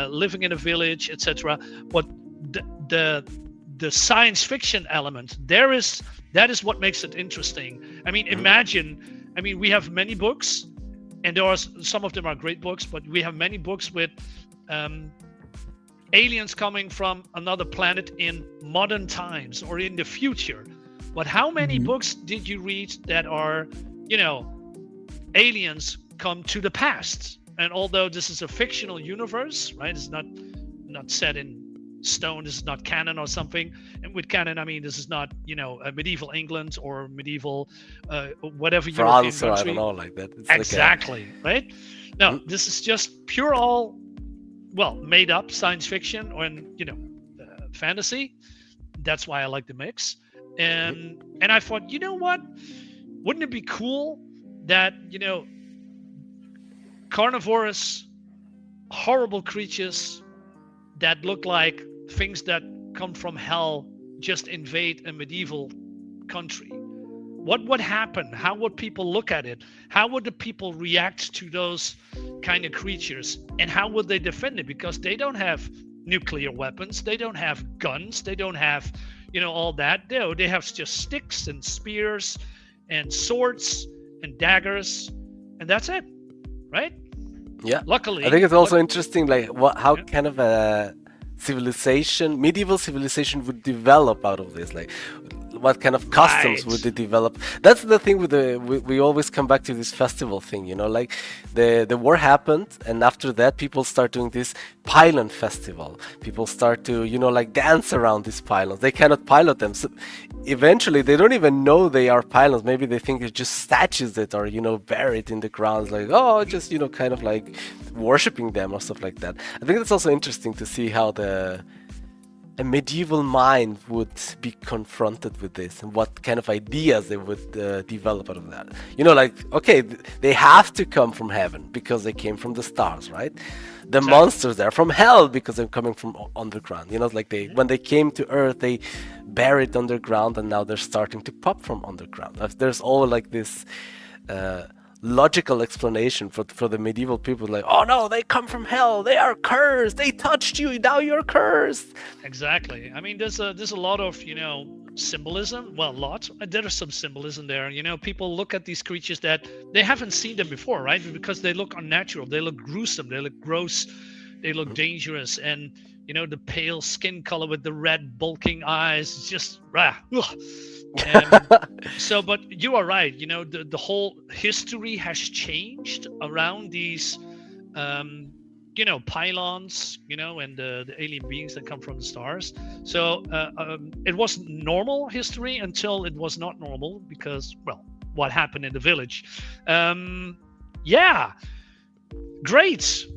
A: living in a village, etc. But the science fiction element that is what makes it interesting. I mean, imagine. I mean, we have many books, and there are some of them are great books, but we have many books with aliens coming from another planet in modern times or in the future. But how many books did you read that are, aliens come to the past? And although this is a fictional universe, right? It's not set in stone. This is not canon or something. And with canon, I mean, this is not, medieval England or medieval whatever European
B: France, or I
A: country.
B: don't know, like that. It's
A: Exactly, right? No, this is just pure made up science fiction or fantasy. That's why I like the mix. And I thought, you know what? Wouldn't it be cool that carnivorous, horrible creatures that look like things that come from hell just invade a medieval country? What would happen? How would people look at it? How would the people react to those kind of creatures? And how would they defend it? Because they don't have nuclear weapons. They don't have guns. They don't have, all that. They have just sticks and spears and swords and daggers. And that's it, right?
B: Yeah.
A: Luckily.
B: I think it's also interesting, like how kind of a medieval civilization would develop out of this, like what kind of customs would they develop. That's the thing with we always come back to this festival thing, like the war happened, and after that people start doing this pylon festival. People start to like dance around these pylons. They cannot pilot them, so eventually they don't even know they are pylons. Maybe they think it's just statues that are buried in the ground, like just kind of like worshipping them or stuff like that. I think it's also interesting to see how a medieval mind would be confronted with this, and what kind of ideas they would develop out of that. Like, okay, they have to come from heaven because they came from the stars, right? The monsters, they're from hell because they're coming from underground. Like when they came to Earth, they buried underground, and now they're starting to pop from underground. There's all like this logical explanation for the medieval people, like, oh no, they come from hell, they are cursed, they touched you, now you're cursed.
A: Exactly. I mean, there's a lot of symbolism. Well, there is some symbolism there. People look at these creatures that they haven't seen them before, right? Because they look unnatural, they look gruesome, they look gross, they look dangerous, and the pale skin color with the red bulking eyes, it's just but you are right. The whole history has changed around these pylons, and the alien beings that come from the stars. So it wasn't normal history until it was not normal because, well, what happened in the village. Yeah, great.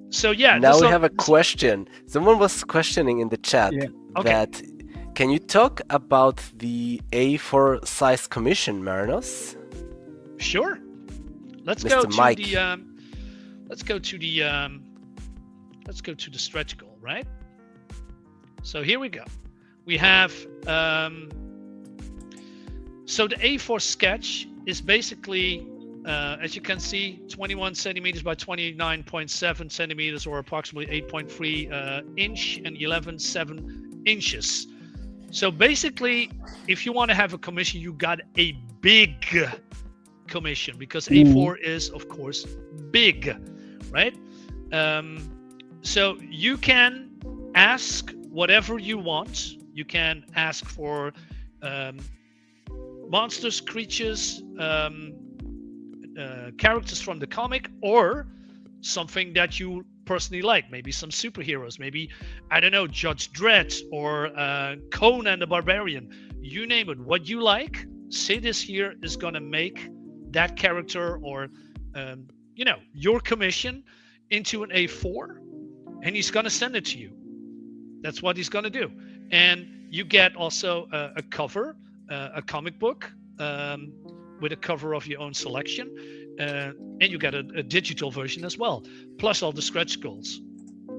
A: So yeah.
B: Now we have a question. Someone was questioning in the chat that can you talk about the A4 size commission, Marinos?
A: Sure. Let's
B: Mr.
A: go to
B: Mike.
A: the let's go to the stretch goal, right? So here we go. We have so the A4 sketch is basically as you can see, 21 centimeters by 29.7 centimeters, or approximately 8.3 inch, and 11.7 inches. So basically, if you want to have a commission, you got a big commission, because A4 is, of course, big, right? So you can ask whatever you want. You can ask for monsters, creatures, characters from the comic, or something that you personally like. Maybe some superheroes, maybe, I don't know, Judge Dredd, or Conan the Barbarian. You name it, what you like. Say this here is gonna make that character, or your commission, into an A4, and he's gonna send it to you. That's what he's gonna do. And you get also a cover, a comic book, with a cover of your own selection, and you get a digital version as well, plus all the stretch goals.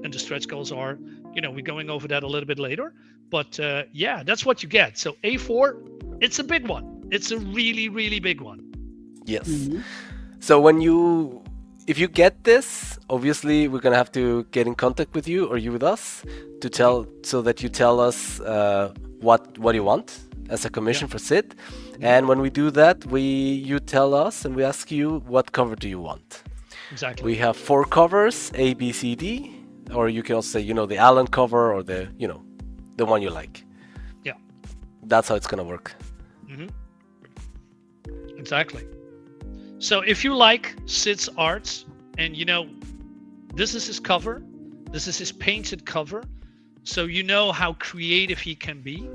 A: And the stretch goals are, we're going over that a little bit later, but yeah, that's what you get. So A4, it's a big one. It's a really, really big one.
B: Yes. So if you get this, obviously we're gonna have to get in contact with you, or you with us, so that you tell us what you want as a commission for Sid. And when we do that, you tell us, and we ask you, what cover do you want?
A: Exactly.
B: We have 4 covers, A, B, C, D, or you can also say, the Allen cover, or the one you like.
A: Yeah.
B: That's how it's gonna work.
A: Exactly. So if you like Sid's art, and this is his cover, this is his painted cover, so you know how creative he can be.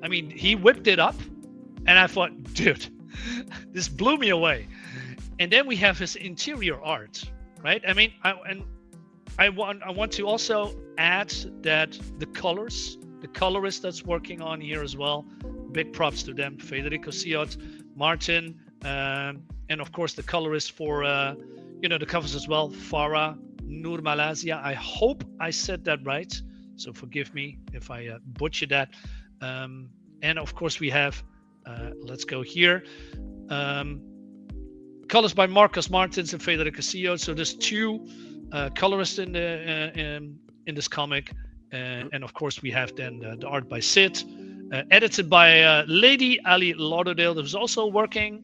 A: I mean, he whipped it up, and I thought, dude, this blew me away. And then we have his interior art, right? I mean, I want to also add that the colorist that's working on here as well, big props to them, Federico Siot, Martin, and of course the colorist for the covers as well, Farah Nur Malaysia. I hope I said that right, so forgive me if I butchered that. And of course we have, let's go here, colors by Marcus Martins and Federico Siot. So there's 2 colorists in this comic, and of course we have then the art by Sid, edited by Lady Ali Lauderdale, who's also working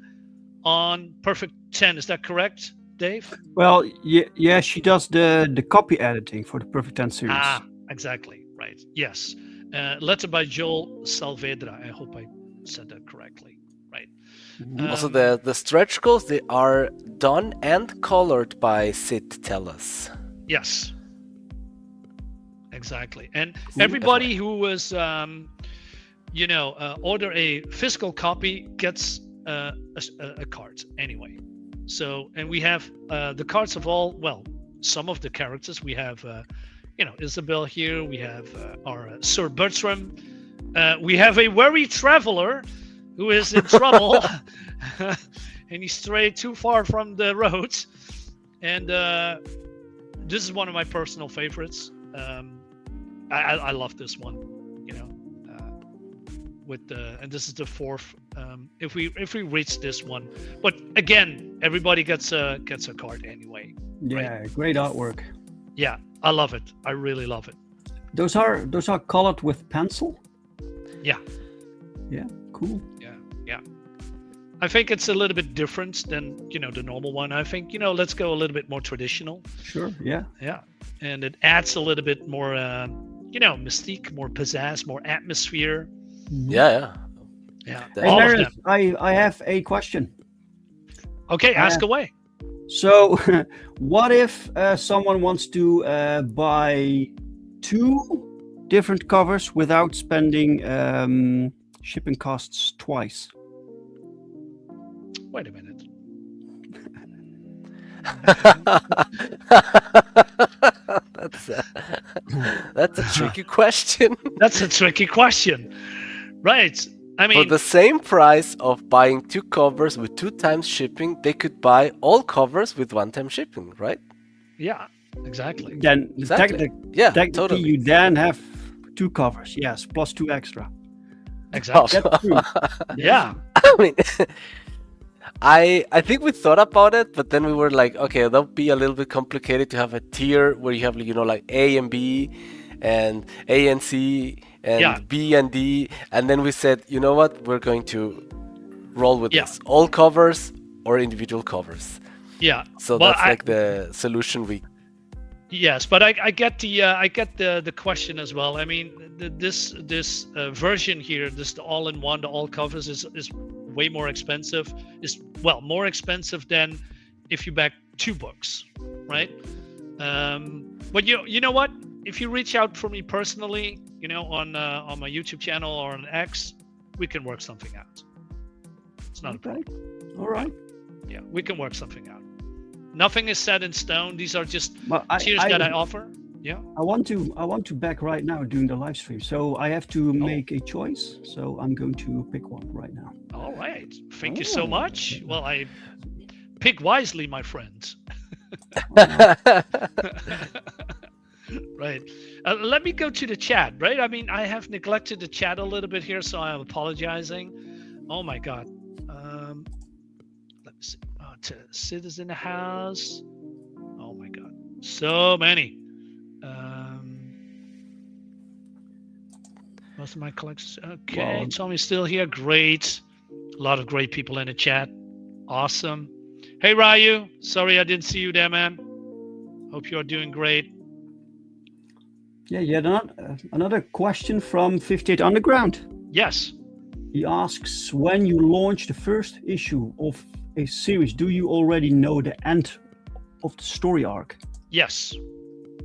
A: on Perfect 10. Is that correct, Dave?
C: Well, yeah, she does the copy editing for the Perfect 10 series.
A: Exactly, right. Yes. Letter by Joel Salvedra. I hope I said that correctly, right?
B: Also, the stretch goals, they are done and colored by Sid Tellus.
A: Yes. Exactly. And everybody who was, order a physical copy gets a card anyway. So, and we have the cards of some of the characters. We have, Isabelle here. We have our Sir Bertram. We have a weary traveler who is in trouble, and he strayed too far from the road. And this is one of my personal favorites. I love this one, and this is the 4th. If we reach this one, but again, everybody gets a card anyway.
C: Yeah,
A: right?
C: Great artwork.
A: Yeah, I love it. I really love it.
C: Those are colored with pencil.
A: Yeah.
C: Yeah. Cool.
A: Yeah. I think it's a little bit different than the normal one. I think let's go a little bit more traditional.
C: Sure. Yeah.
A: Yeah, and it adds a little bit more mystique, more pizzazz, more atmosphere.
B: Yeah.
C: Hey, Meredith, I have a question.
A: Okay, ask away.
C: So, what if someone wants to buy 2 different covers without spending shipping costs twice?
A: Wait a minute.
B: That's a tricky question.
A: That's a tricky question, right? I
B: For
A: mean,
B: the same price of buying 2 covers with 2 times shipping, they could buy all covers with 1 time shipping, right?
A: yeah, exactly.
C: Then
B: Exactly. Yeah,
C: technically
B: totally.
C: you then have 2 covers, yes, plus 2 extra.
A: Exactly.
C: That's true.
A: Yeah.
B: I mean, I think we thought about it, but then we were like, okay, that'll be a little bit complicated to have a tier where you have, like A and B, and A and C, and
A: Yeah.
B: B and D, and then we said, you know what, we're going to roll with
A: Yeah.
B: this, all covers or individual covers.
A: Yeah.
B: So
A: Well,
B: that's like the solution we.
A: Yes, but I get the question as well. I mean, this version here, the all-in-one, the all covers is way more expensive. Is more expensive than if you back 2 books, right? But you know what? If you reach out for me personally, on my YouTube channel or on X, we can work something out. It's not a problem.
C: All right.
A: Yeah, we can work something out. Nothing is set in stone. These are just
C: Well,
A: tiers that I offer. Yeah.
C: I want to back right now during the live stream, so I have to make a choice. So I'm going to pick one right now.
A: All right. Thank you so much. Well, I pick wisely, my friend. Right. Let me go to the chat, right? I mean, I have neglected the chat a little bit here, so I'm apologizing. Oh my God. Let me see. Sid in the house. Oh my God. So many. Most of my collections. Okay.
C: Well,
A: Tommy's still here. Great. A lot of great people in the chat. Awesome. Hey, Ryu. Sorry I didn't see you there, man. Hope you're doing great.
C: Yeah, another question from 58 Underground.
A: Yes.
C: He asks, when you launch the first issue of a series, do you already know the end of the story arc?
A: Yes.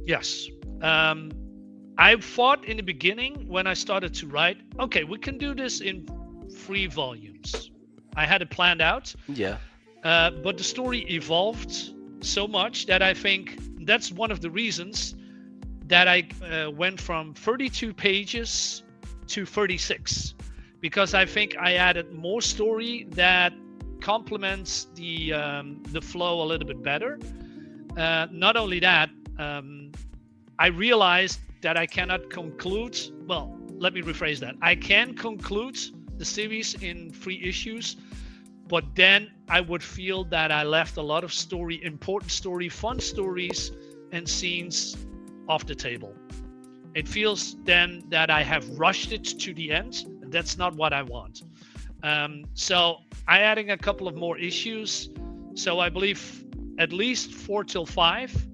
A: Yes. I thought in the beginning when I started to write, okay, we can do this in 3 volumes. I had it planned out.
B: Yeah.
A: But the story evolved so much that I think that's one of the reasons that I went from 32 pages to 36, because I think I added more story that complements the flow a little bit better. Not only that, I realized that I cannot conclude. Well, let me rephrase that. I can conclude the series in 3 issues, but then I would feel that I left a lot of story, important story, fun stories, and scenes off the table. It feels then that I have rushed it to the end. That's not what I want. So I'm adding a couple of more issues. So I believe at least 4 till 5,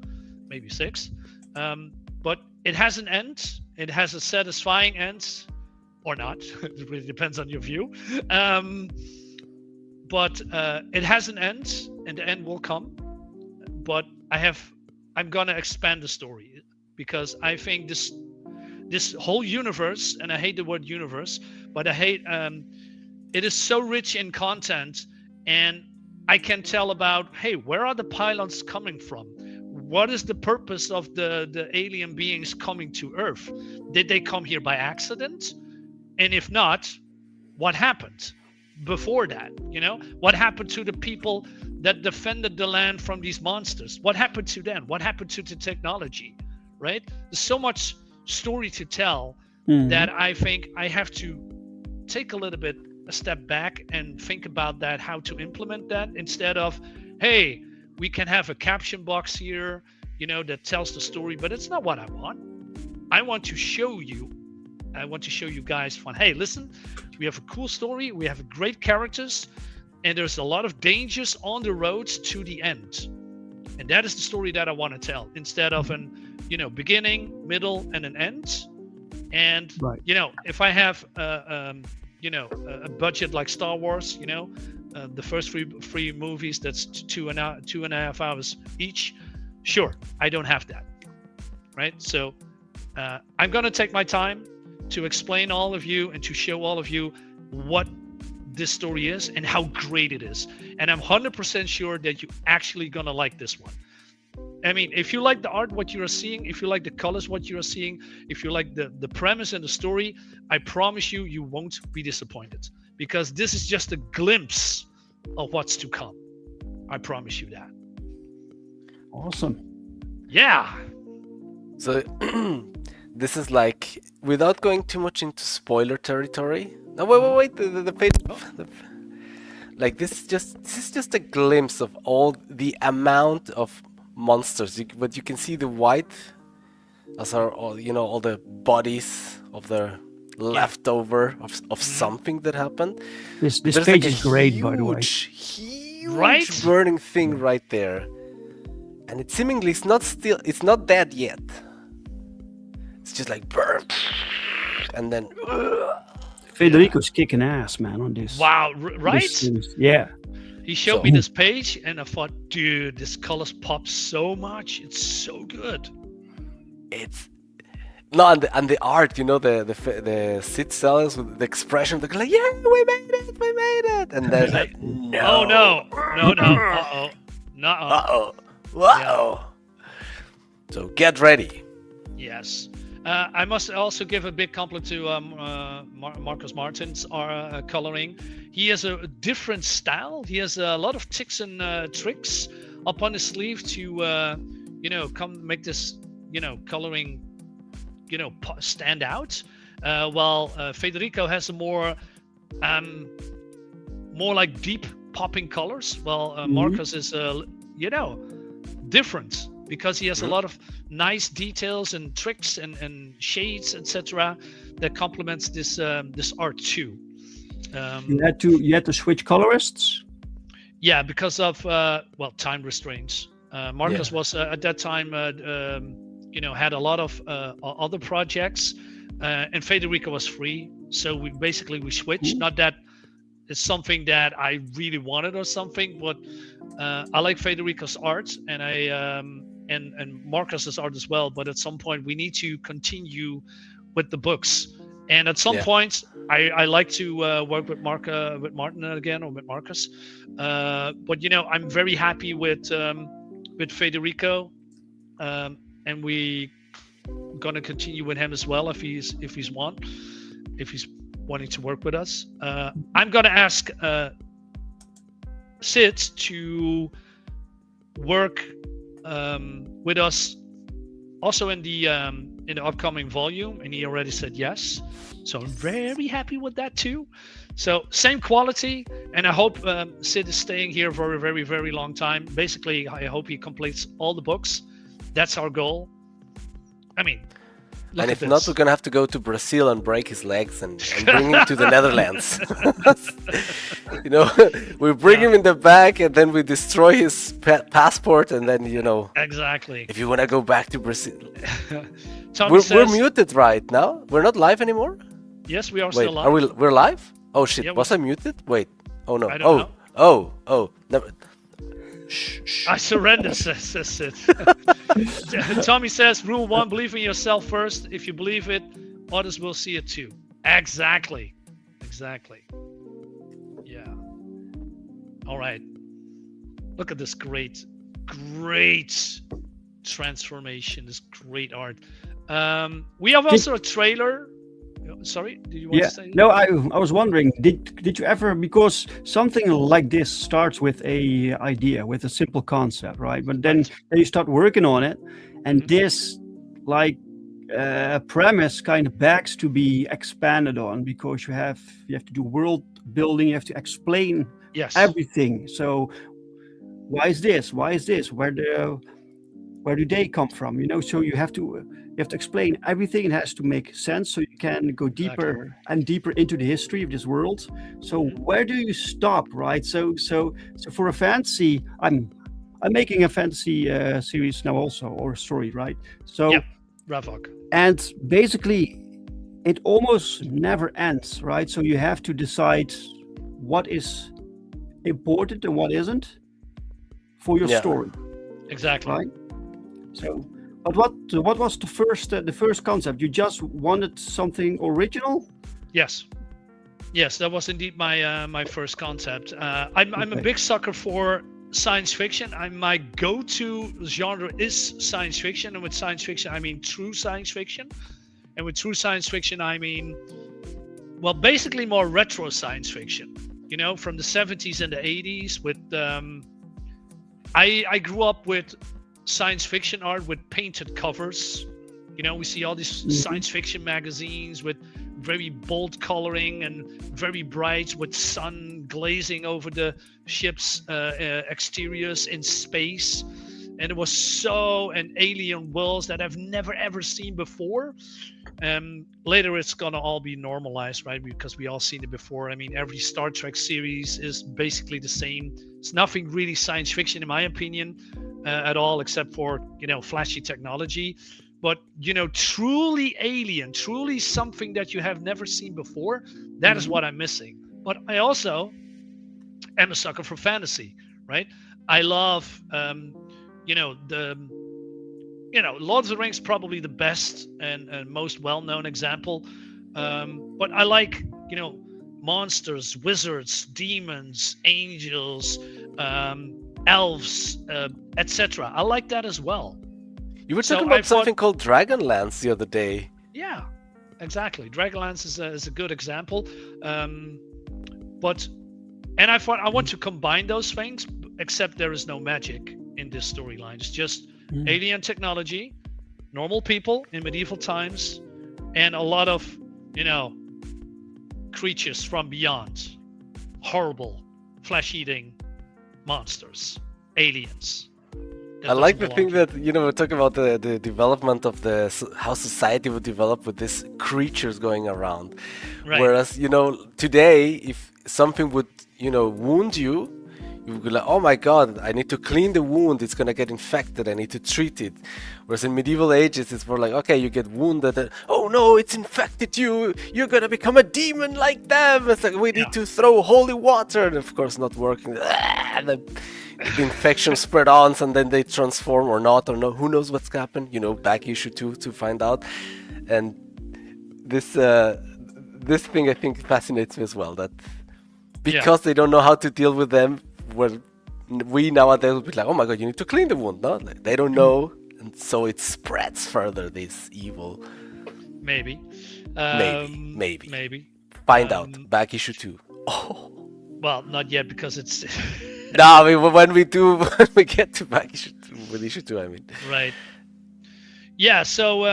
A: maybe 6. But it has an end. It has a satisfying end, or not. It really depends on your view. But it has an end, and the end will come. But I'm gonna expand the story, because I think this whole universe, and I hate the word universe, but I hate it is so rich in content, and I can tell about, hey, where are the pylons coming from? What is the purpose of the alien beings coming to Earth? Did they come here by accident? And if not, what happened before that? What happened to the people that defended the land from these monsters? What happened to them? What happened to the technology? Right? There's so much story to tell that I think I have to take a step back and think about that, how to implement that, instead of, hey, we can have a caption box here, that tells the story, but it's not what I want. I want to show you guys fun. Hey, listen, we have a cool story, we have great characters, and there's a lot of dangers on the road to the end. And that is the story that I want to tell, instead of an, beginning, middle, and an end. And,
C: right.
A: If I have, a budget like Star Wars, the first three movies, that's 2.5 hours each. Sure, I don't have that, right? So I'm gonna take my time to explain all of you and to show all of you what this story is and how great it is. And I'm 100% sure that you're actually gonna like this one. I mean, if you like the art, what you are seeing, if you like the colors, what you are seeing, if you like the premise and the story, I promise you, you won't be disappointed, because this is just a glimpse of what's to come. I promise you that.
C: Awesome.
A: Yeah.
B: So this is like, without going too much into spoiler territory. No, wait. The page. Like this is just a glimpse of all the amount of monsters. But you can see the white, as are all, all the bodies of the leftover of something that happened.
C: This
B: There's
C: page
B: like a
C: is great, by the way.
B: Huge
A: Right?
B: burning thing right there, and it seemingly it's not dead yet. It's just like burn, and then
C: Federico's kicking ass, man, on this.
A: Wow, right?
C: Yeah.
A: He showed me this page, and I thought, dude, this colors pop so much. It's so good.
B: it's no, and the art, the sit sellers with the expression, they're like, yeah, we made it, and then like, no,
A: Oh no. Uh-oh.
B: uh-oh, whoa. So get ready.
A: Yes. I must also give a big compliment to Marcus Martin's coloring. He has a different style. He has a lot of tips and tricks up on his sleeve to, come make this, coloring, stand out. While Federico has a more like deep popping colors. Well, Marcus is, different, because he has a lot of nice details and tricks and shades, etc., that complements this art too.
C: You had to switch colorists.
A: Yeah, because of time restraints. Marcus was at that time, had a lot of other projects, and Federico was free, so we switched. Not that it's something that I really wanted or something, but I like Federico's art, and and Marcus's art as well. But at some point, we need to continue with the books, and at some point, I like to work with Martin again, or with Marcus. But I'm very happy with Federico, and we gonna continue with him as well if he's wanting to work with us. I'm gonna ask Sid to work with us also in the upcoming volume, and he already said yes, so I'm very happy with that too. So same quality, and I hope Sid is staying here for a very, very long time. Basically, I hope he completes all the books. That's our goal. I mean,
B: And if not, we're gonna have to go to Brazil and break his legs and bring him to the Netherlands. We bring him in the back, and then we destroy his passport, and then
A: exactly.
B: If you wanna go back to Brazil,
A: Tommy
B: we're muted right now. We're not live anymore.
A: Yes, we are
B: Wait,
A: still live.
B: we're live? Oh shit!
A: Yeah,
B: was I muted? Wait. Oh no.
A: I don't know.
B: Oh. Never. Shh.
A: I surrender, says Sid. Tommy says, rule 1, believe in yourself first. If you believe it, others will see it too. Exactly. Yeah. All right. Look at this great transformation, this great art. We have also a trailer. Sorry, did you want to say?
C: No, I was wondering, did you ever, because something like this starts with a idea, with a simple concept, right? But then you start working on it, and this premise kind of begs to be expanded on, because you have to do world building, you have to explain everything. So why is this? Where do they come from? So you have to explain everything. It has to make sense, so you can go deeper and deeper into the history of this world. So where do you stop, right? So for a fantasy, I'm making a fantasy series now also, or a story, right? So
A: Ravok.
C: And basically it almost never ends, right? So you have to decide what is important and what isn't for your
B: Yeah.
C: story,
A: Exactly.
C: right? So, but what was the first concept? You just wanted something original?
A: Yes. Yes, that was indeed my first concept. I'm a
C: Okay.
A: big sucker for science fiction. My go-to genre is science fiction, and with science fiction I mean true science fiction, and with true science fiction I mean, well, basically more retro science fiction. You know, from the 70s and the 80s. With I grew up with science fiction art with painted covers. You know, we see all these science fiction magazines with very bold coloring and very bright, with sun glazing over the ship's exteriors in space. And it was and alien worlds that I've never ever seen before. Later it's gonna all be normalized, right? Because we all seen it before. I mean, every Star Trek series is basically the same. It's nothing really science fiction, in my opinion, at all, except for, you know, flashy technology. But, you know, truly alien, truly something that you have never seen before, that is what I'm missing. But I also am a sucker for fantasy, right? I love, you know, Lord of the Rings, probably the best and most well-known example. But I like, you know, monsters, wizards, demons, angels, elves, etc. I like that as well.
B: You were
A: So
B: talking
A: I
B: about
A: thought-
B: something called Dragonlance the other day.
A: Yeah, exactly. Dragonlance is a good example. And I thought I want to combine those things, except there is no magic in this storyline. It's just alien technology, normal people in medieval times, and a lot of, you know, creatures from beyond. Horrible, flesh-eating monsters, aliens.
B: I like the thing that, you know, we're talking about the development of how society would develop with these creatures going around.
A: Right.
B: Whereas, you know, today, if something would, you know, wound you, you would be like, oh my god, I need to clean the wound, it's gonna get infected, I need to treat it. Whereas in medieval ages, it's more like, okay, you get wounded, and, oh no, it's infected you, you're gonna become a demon like them. It's like, we need to throw holy water, and of course not working. The infection spread on, and then they transform or not, who knows what's happened. You know, back issue 2 to find out. And this thing I think fascinates me as well, that because they don't know how to deal with them, well, we nowadays will be like, oh my god, you need to clean the wound. No, like, they don't know, and so it spreads further, this evil.
A: Maybe.
B: Maybe. Find out. Back issue 2. Oh.
A: Well, not yet, because it's
B: No, I mean, when we get to back issue 2, with issue 2, I mean.
A: Right. Yeah. So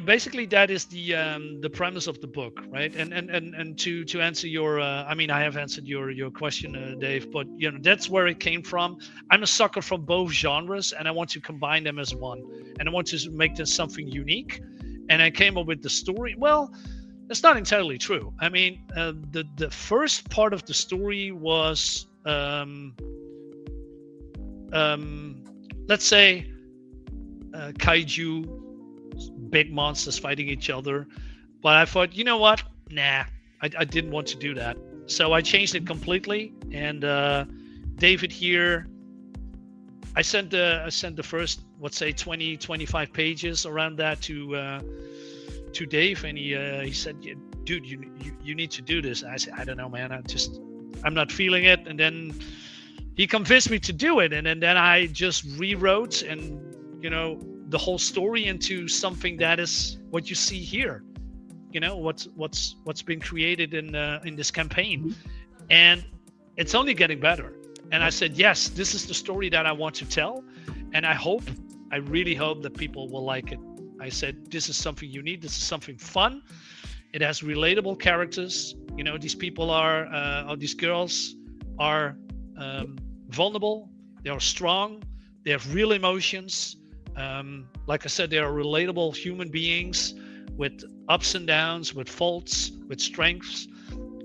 A: basically that is the premise of the book, right? And to answer your, I mean, I have answered your question, Dave, but you know, that's where it came from. I'm a sucker for both genres, and I want to combine them as one, and I want to make this something unique. And I came up with the story. Well, that's not entirely true. I mean, the first part of the story was, let's say, kaiju, big monsters fighting each other. But I thought, you know what? Nah, I didn't want to do that. So I changed it completely. And David here, I sent the first, let's say, 20, 25 pages around that to Dave, and he said, dude, you need to do this. And I said, I don't know, man. I'm not feeling it. And then he convinced me to do it, and then I just rewrote and, you know, the whole story into something that is what you see here. You know, what's been created in this campaign, and it's only getting better. And I said, yes, this is the story that I want to tell, and I really hope that people will like it. I said, this is something unique. This is something fun. It has relatable characters. You know, these people or these girls are vulnerable. They are strong. They have real emotions. Like I said, they are relatable human beings with ups and downs, with faults, with strengths.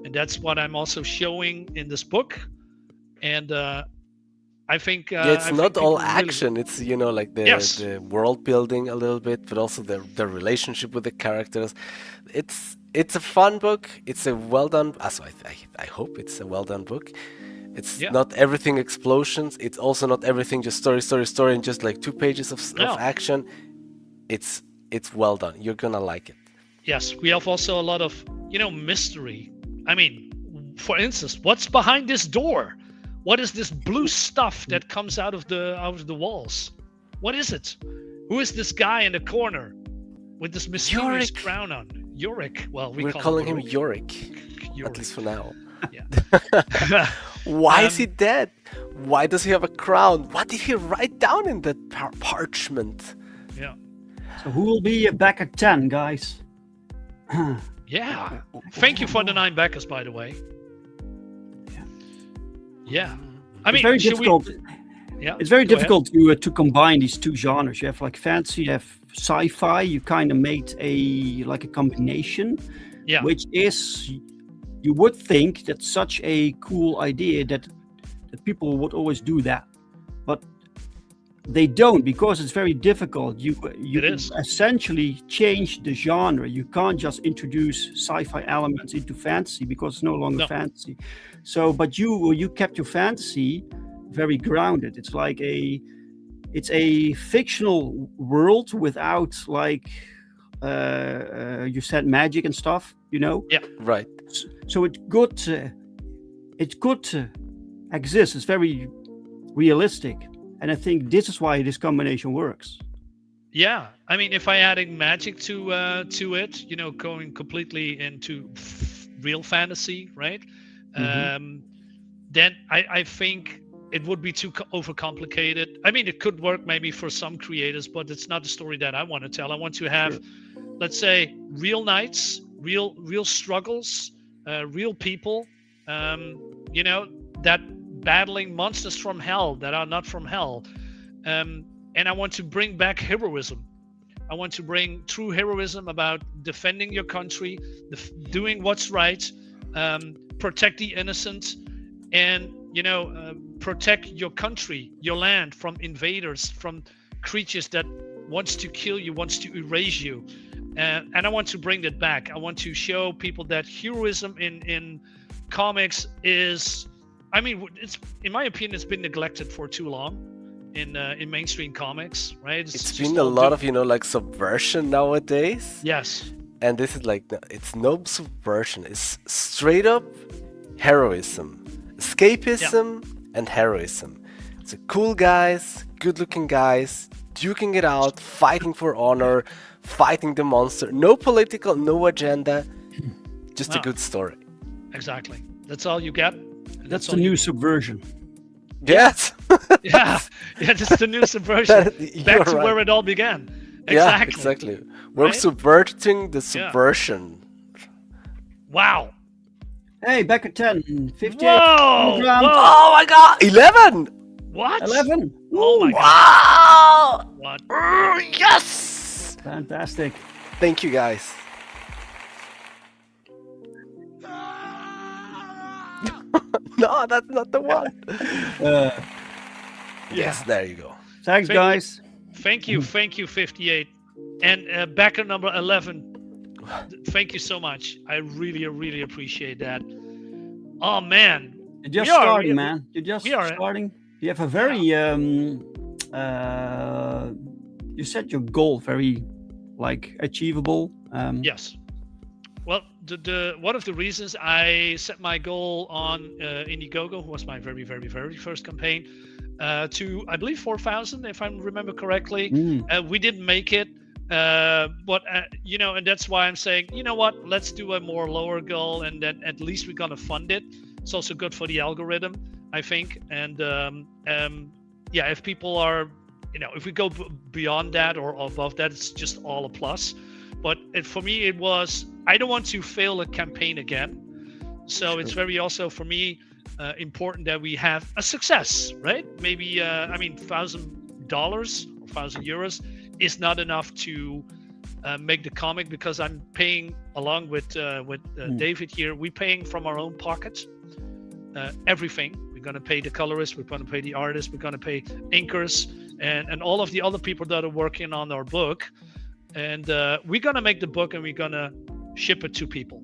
A: And that's what I'm also showing in this book. And I think
B: it's not all action. It's, you know, like the world building a little bit, but also the relationship with the characters. It's a fun book. It's a well done. I hope it's a well done book. It's
A: Yeah.
B: not everything explosions. It's also not everything just story, and just like 2 pages of
A: No.
B: action. It's well done. You're gonna like it.
A: Yes, we have also a lot of, mystery. I mean, for instance, what's behind this door? What is this blue stuff that comes out of the walls? What is it? Who is this guy in the corner with this mysterious
B: Yorick.
A: crown on? Yorick. Well,
B: We're calling him Yorick, at least for now.
A: Yeah.
B: Why is he dead? Why does he have a crown? What did he write down in that parchment?
A: Yeah.
C: So who will be back at 10, guys?
A: Yeah. Thank you for the 9 backers, by the way. Yeah. I mean,
C: It's very
A: should
C: difficult.
A: Yeah.
C: It's very
A: go ahead.
C: difficult to combine these two genres. You have like fantasy, you have sci-fi. You kind of made a combination,
A: Yeah.
C: which is, you would think that's such a cool idea that people would always do that, but they don't, because it's very difficult. You
A: It is.
C: essentially change the genre. You can't just introduce sci-fi elements into fantasy because it's no longer
A: No.
C: fantasy. So, but you kept your fantasy very grounded. It's like it's a fictional world without like you said magic and stuff.
B: Right.
C: So it could exist. It's very realistic, and I think this is why this combination works.
A: Yeah, I mean, if I adding magic to it, going completely into real fantasy, right? Then I think it would be too overcomplicated. I mean, it could work maybe for some creators, but it's not the story that I want to tell. I want to have, let's say, real knights, real struggles, real people, that battling monsters from hell that are not from hell. And I want to bring back heroism. I want to bring true heroism about defending your country, doing what's right, protect the innocent, and protect your country, your land from invaders, from creatures that wants to kill you, wants to erase you. And I want to bring that back. I want to show people that heroism in comics is, I mean, it's, in my opinion, it's been neglected for too long in mainstream comics, right?
B: It's
A: just
B: been a
A: all
B: lot of like subversion nowadays.
A: Yes.
B: And this is like, it's no subversion. It's straight up heroism, escapism, and heroism. It's a cool guys, good-looking guys, duking it out, fighting for honor, fighting the monster. No political, no agenda, just a
A: No.
B: good story.
A: Exactly. That's all you get. and
C: That's
A: all
C: the
A: you
C: new
A: need.
C: subversion.
B: Yes.
A: Yeah, this is the new subversion.
B: You're
A: Back to
B: right.
A: where it all began.
B: Yeah,
A: Exactly.
B: exactly. We're
A: Right?
B: subverting the subversion.
A: Wow.
C: Hey, back at 10, 58.
A: Whoa!
C: Round
A: Whoa!
B: Oh my god! 11!
A: What?
C: 11.
A: Oh my god.
B: Wow!
A: What?
B: Yes!
C: Fantastic.
B: Thank you guys. No, that's not the one. Yes, there you go.
C: Thanks,
A: Thank you.
C: guys.
A: Thank you, 58. And backer number 11. Thank you so much. I really, really appreciate that. Oh man.
C: You're just
A: We are-
C: starting,
A: we-
C: man. You're just
A: we are-
C: starting. You have a very you set your goal very achievable.
A: Yes. Well, the one of the reasons I set my goal on Indiegogo, who was my very, very, very first campaign, to I believe 4,000, if I remember correctly. We didn't make it, but and that's why I'm saying, you know what? Let's do a more lower goal, and then at least we're gonna fund it. It's also good for the algorithm, I think. And if people are, if we go beyond that or above that, it's just all a plus. But for me, it was, I don't want to fail a campaign again. So it's very also for me important that we have a success, right? Maybe, $1,000 or €1,000 is not enough to make the comic, because I'm paying along with David here, we're paying from our own pockets everything. We're going to pay the colorist, we're going to pay the artist, we're going to pay inkers and all of the other people that are working on our book. And we're going to make the book and we're going to ship it to people.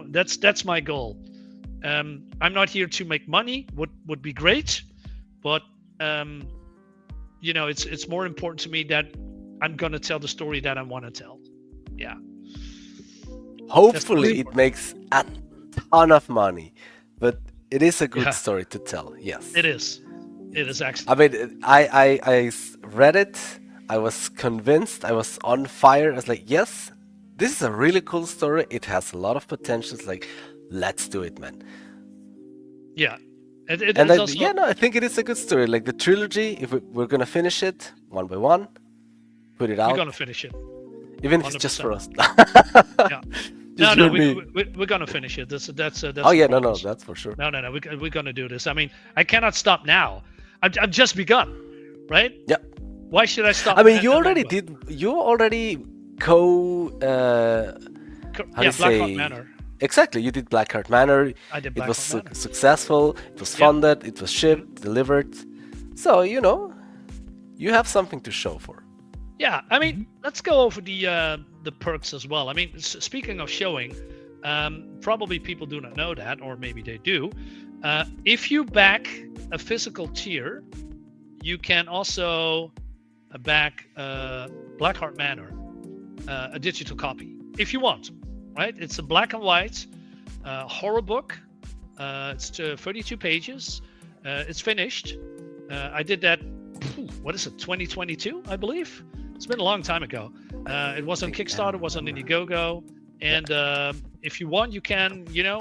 A: That's my goal. I'm not here to make money. Would be great, but you know, it's more important to me that I'm gonna tell the story that I want to tell. Yeah.
B: Hopefully it makes a ton of money, but it is a good story to tell. Yes,
A: it is. It is actually.
B: I mean, I read it. I was convinced. I was on fire. I was like, yes, this is a really cool story. It has a lot of potential. It's like, let's do it, man.
A: Yeah.
B: I think it is a good story. Like the trilogy, if we're gonna finish it one by one, put it out.
A: We're gonna finish it.
B: Even if it's just for us.
A: Yeah. No, we're gonna finish it. That's
B: oh yeah, no, that's for sure.
A: No, we're gonna do this. I mean, I cannot stop now. I've just begun, right?
B: Yeah.
A: Why should I stop?
B: I mean, you already did. You already
A: Blackheart Manor.
B: Exactly, you did Blackheart Manor.
A: I did
B: It was
A: successful.
B: It was funded. It was shipped, delivered. So you know, you have something to show for.
A: Yeah, I mean, let's go over the perks as well. I mean, speaking of showing, probably people do not know that, or maybe they do. If you back a physical tier, you can also back Blackheart Manor, a digital copy, if you want. Right? It's a black and white horror book. It's 32 pages. It's finished. I did that. What is it? 2022, I believe. It's been a long time ago. It was on Kickstarter, was on Indiegogo, and if you want, you can, you know,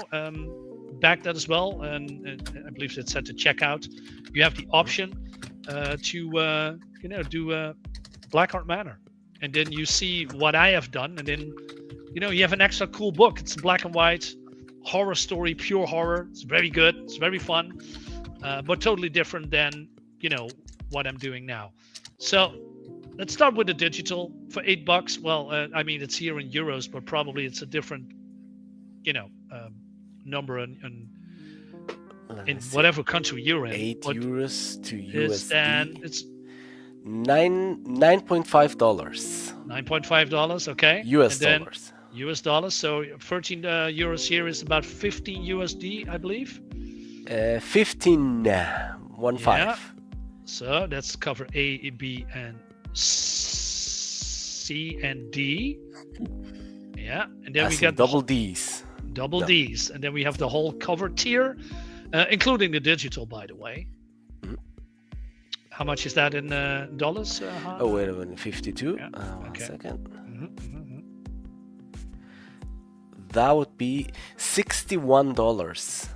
A: back that as well. And I believe it's set to checkout. You have the option to, you know, do Blackheart Manor, and then you see what I have done, and then, you know, you have an extra cool book. It's black and white horror story, pure horror. It's very good. It's very fun, but totally different than, you know, what I'm doing now. So let's start with the digital for $8. Well, I mean, it's here in euros, but probably it's a different, you know, number in whatever country you're in.
B: €8 to USD.
A: And it's
B: $9.5.
A: $9.5. Okay.
B: US dollars.
A: US dollars. So 13 euros here is about 15 USD, I believe.
B: 15. 1.5.
A: Yeah. So that's cover A, B, and C and D. Yeah, and then we got
B: double D's.
A: Double D's, and then we have the whole cover tier, including the digital, by the way.
B: Mm-hmm.
A: How much is that in dollars?
B: Oh, wait a minute, 52.
A: Yeah.
B: One second.
A: Mm-hmm.
B: That would be $61.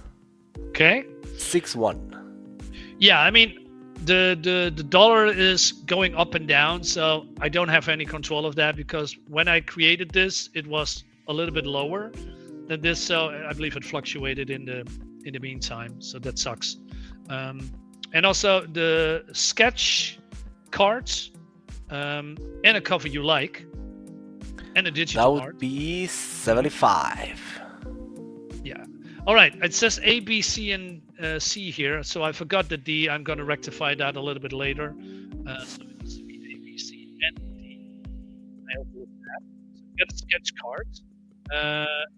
A: Okay.
B: 61.
A: Yeah, I mean, the dollar is going up and down, so I don't have any control of that, because when I created this, it was a little bit lower than this, so I believe it fluctuated in the meantime, so that sucks. And also the sketch cards, and a cover you like, and a digital
B: that would be 75.
A: Yeah. All right. It says A, B, C, and C here, so I forgot the D. I'm going to rectify that a little bit later. So it has to be A, B, C, and D. I hope with that. So we got a sketch card.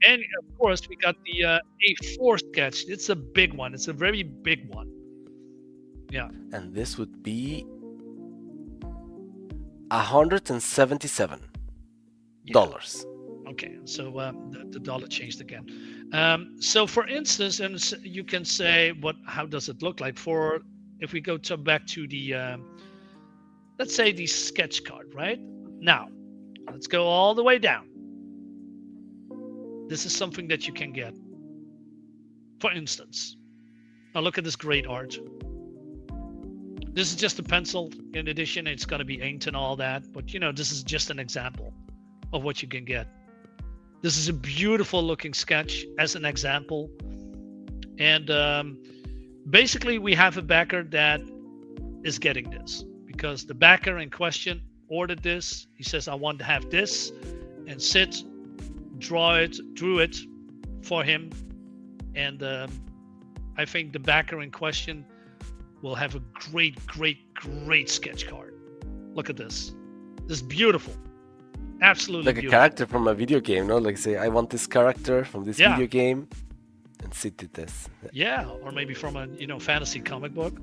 A: And of course, we got the A4 sketch. It's a big one. It's a very big one. Yeah.
B: And this would be $177.
A: Yeah. Okay, so the dollar changed again. So for instance, and you can say, how does it look like? If we go back to the, let's say the sketch card, right? Now, let's go all the way down. This is something that you can get. For instance, now look at this great art. This is just a pencil in addition. It's going to be inked and all that, but you know, this is just an example of what you can get. This is a beautiful looking sketch as an example. And basically we have a backer that is getting this, because the backer in question ordered this. He says, I want to have this, and Sid drew it for him. And I think the backer in question will have a great sketch card. Look at this. This is beautiful. Absolutely
B: like
A: beautiful.
B: A character from a video game, no? Like say, I want this character from this video game, and and Sid did this.
A: Yeah, or maybe from a fantasy comic book.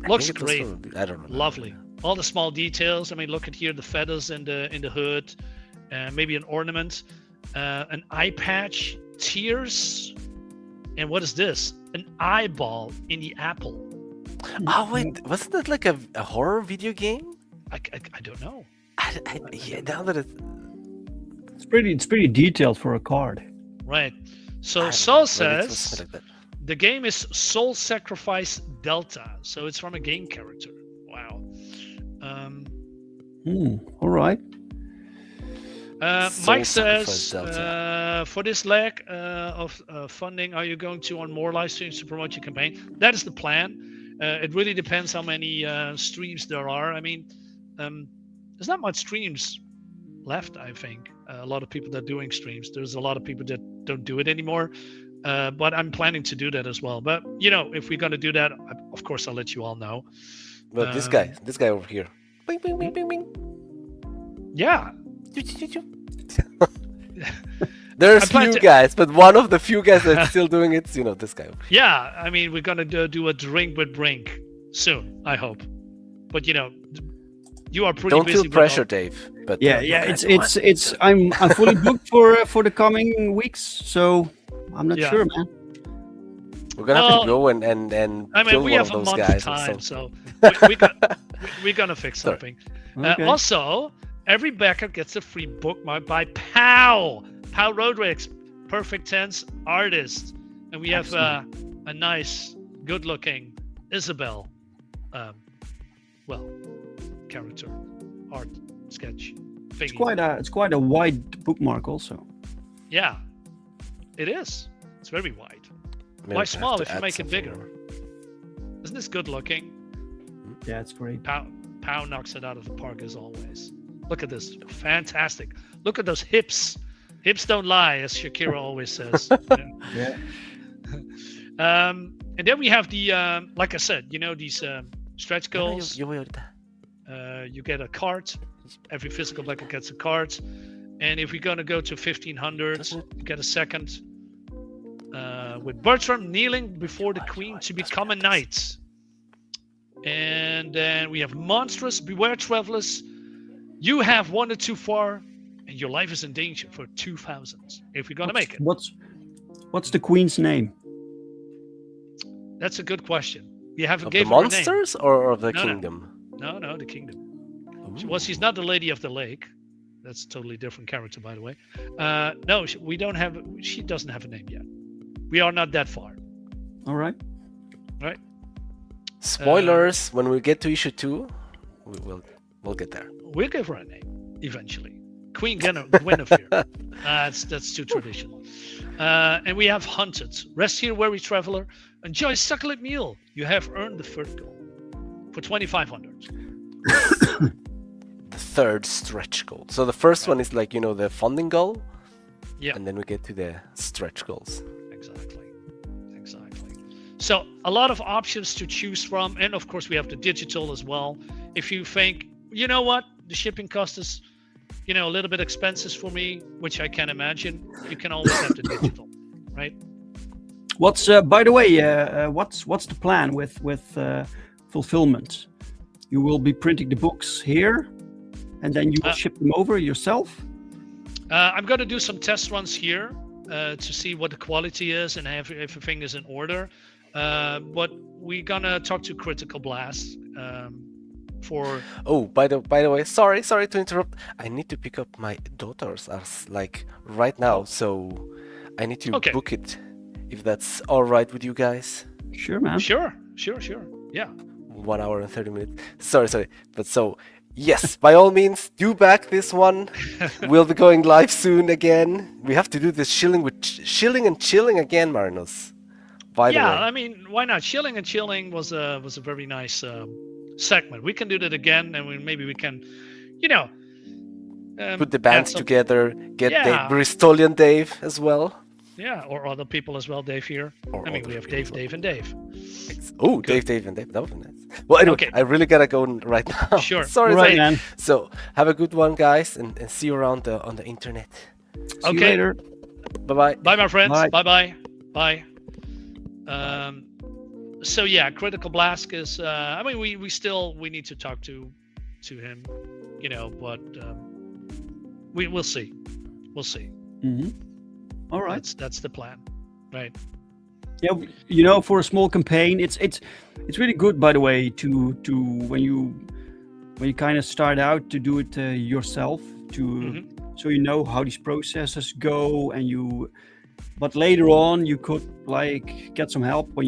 B: I
A: Looks
B: think it was
A: great.
B: from- I don't know.
A: Lovely. All the small details. I mean, look at here, the feathers in the hood, maybe an ornament, an eye patch, tears, and what is this? An eyeball in the apple.
B: Oh wait, wasn't that like a horror video game?
A: I don't know.
B: Yeah, now that it's
C: It's pretty detailed for a card.
A: Right. So
B: I don't
A: Saul
B: know, maybe it was
A: says
B: something like that.
A: the game is Soul Sacrifice Delta. So it's from a game character. Wow.
C: All right.
B: Soul
A: Mike
B: Sacrifice
A: says,
B: Delta.
A: for this lack of funding, are you going to on more live streams to promote your campaign? That is the plan. It really depends how many streams there are. I mean, there's not much streams left, I think. A lot of people that are doing streams. There's a lot of people that don't do it anymore. But I'm planning to do that as well. But, if we're going to do that, of course, I'll let you all know.
B: But this guy over here. Bing, bing, bing, bing, bing.
A: Yeah.
B: There's
A: I plan
B: few
A: to-
B: guys, but one of the few guys that's still doing it, this guy.
A: Yeah, I mean, we're gonna do a drink with Brink soon, I hope. But you are pretty
B: Don't
A: busy.
B: feel pressure, Dave. But
C: Yeah. It's. I'm fully booked for the coming weeks, so I'm not
A: Yeah.
C: sure, man.
B: we're gonna have
A: Well,
B: to go and
A: I mean,
B: kill
A: we
B: one
A: have
B: of
A: a
B: those
A: month
B: guys.
A: time,
B: or something.
A: so we're gonna fix
B: Sorry.
A: something.
C: Okay.
A: Also, every backer gets a free bookmark by Pow Rodriguez, Perfect Tense artist, and we have a nice, good-looking Isabelle, character art sketch.
C: It's
A: Thingy.
C: quite a wide bookmark, also.
A: Yeah, it is. It's very wide.
B: Maybe
A: Why
B: I have
A: small
B: to
A: if you
B: add
A: make it
B: something
A: bigger?
B: more.
A: Isn't this good looking?
C: Yeah, it's great.
A: Pow knocks it out of the park as always. Look at this. Fantastic. Look at those hips. Hips don't lie, as Shakira always says.
C: Yeah.
A: And then we have the, like I said, these stretch goals. You get a card. Every physical backer gets a card. And if we're going to go to 1500, you get a second. With Bertram kneeling before the queen to become a knight. And then we have Monstrous, Beware Travelers. You have wandered too far, and your life is in danger for 2000. If we're going to make it.
C: What's the queen's name?
A: That's a good question. You haven't
B: Of the
A: given her a name.
B: monsters or of the
A: No, no.
B: kingdom?
A: No, the kingdom.
B: Ooh.
A: Well, she's not the Lady of the Lake. That's a totally different character, by the way. No, we don't have. She doesn't have a name yet. We are not that far.
C: All right.
A: Right?
B: Spoilers, when we get to issue 2, we'll get there.
A: We'll give her a name eventually. Queen Guinevere. That's too traditional. And we have Hunted. Rest here, weary traveler. Enjoy succulent meal. You have earned the third goal for 2,500.
B: The third stretch goal. So the first one is like, the funding goal.
A: Yeah.
B: And then we get to the stretch goals.
A: Exactly. So a lot of options to choose from, and of course we have the digital as well. If you think, you know what, the shipping cost is, a little bit expensive for me, which I can imagine, you can always have the digital, right?
C: What's by the way, what's the plan with fulfillment? You will be printing the books here, and then you will ship them over yourself.
A: I'm going to do some test runs here to see what the quality is and if everything is in order. But we're gonna talk to Critical Blast for.
B: Oh, by the way, sorry to interrupt. I need to pick up my daughters right now, so I need to book it. If that's all right with you guys.
C: Sure, man.
A: Sure. Yeah.
B: 1 hour and 30 minutes. Sorry. But so, yes, by all means, do back this one. We'll be going live soon again. We have to do this shilling and chilling again, Marinos. By the way.
A: I mean, why not? Shilling and Chilling was a very nice segment. We can do that again, and maybe we can,
B: put the bands together. Get
A: Yeah.
B: Bristolian Dave as well.
A: Yeah, or other people as well, Dave here.
B: Or
A: I mean,
B: other
A: we have
B: people
A: Dave,
B: as
A: Dave, and Dave.
B: Oh, Dave and Dave. That would be nice. Well, anyway,
A: Okay.
B: I really gotta go right now.
A: Sure.
B: Sorry,
C: Right, man.
B: So have a good one, guys, and see you around on the internet.
C: See you later.
B: Bye bye.
A: Bye, my friends.
C: Bye.
A: Bye. Bye. So yeah, Critical Blast is. I mean, we need to talk to him, you know, but we'll see. We'll see.
C: Mm-hmm. All right.
A: That's the plan, right?
C: Yeah, you know, for a small campaign, it's really good, by the way, to when you kind of start out to do it yourself, so you know how these processes go, and but later on you could like get some help when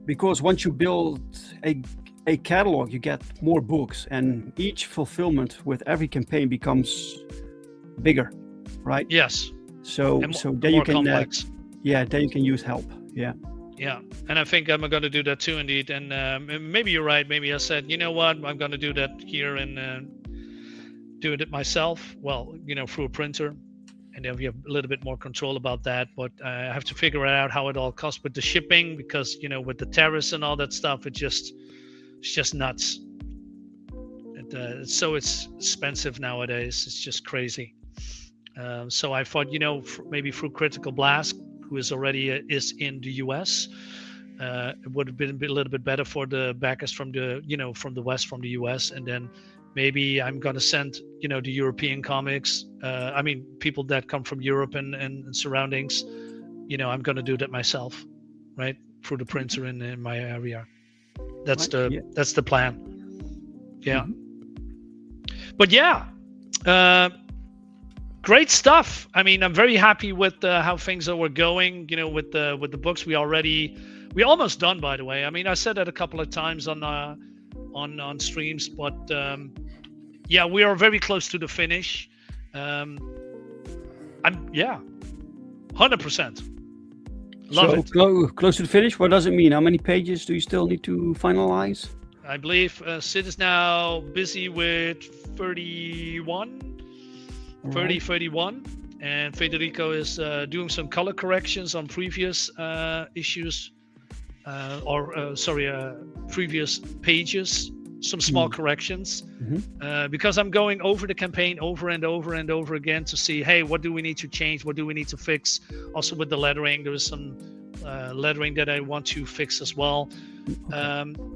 C: because once you build a catalog, you get more books, and each fulfillment with every campaign becomes bigger, right?
A: Yes.
C: So
A: And
C: then you
A: more
C: can
A: complex.
C: then you can use help. Yeah.
A: Yeah, and I think I'm going to do that too, indeed. And maybe you're right. Maybe I said, you know what, I'm going to do that here and do it myself. Well, you know, through a printer, and then we have a little bit more control about that. But I have to figure out how it all costs with the shipping, because you know, with the tariffs and all that stuff, it's just nuts. It's so expensive nowadays. It's just crazy. So I thought, you know, maybe through Critical Blast, who is already is in the US, it would have been a little bit better for the backers from the West, from the US, and then maybe I'm gonna send, you know, the European comics. I mean, people that come from Europe and surroundings. You know, I'm gonna do that myself, right, through the printer in my area. That's the plan. Yeah. Mm-hmm. But yeah. Great stuff. I mean, I'm very happy with how things were going. You know, with the books, we almost done. By the way, I mean, I said that a couple of times on streams, but yeah, we are very close to the finish. I'm 100%. Love it.
C: Close to the finish. What does it mean? How many pages do you still need to finalize?
A: I believe Sid is now busy with 31. 31, and Federico is doing some color corrections on previous issues, previous pages, some small corrections, because I'm going over the campaign over and over and over again to see, hey, what do we need to change? What do we need to fix? Also with the lettering, there is some lettering that I want to fix as well.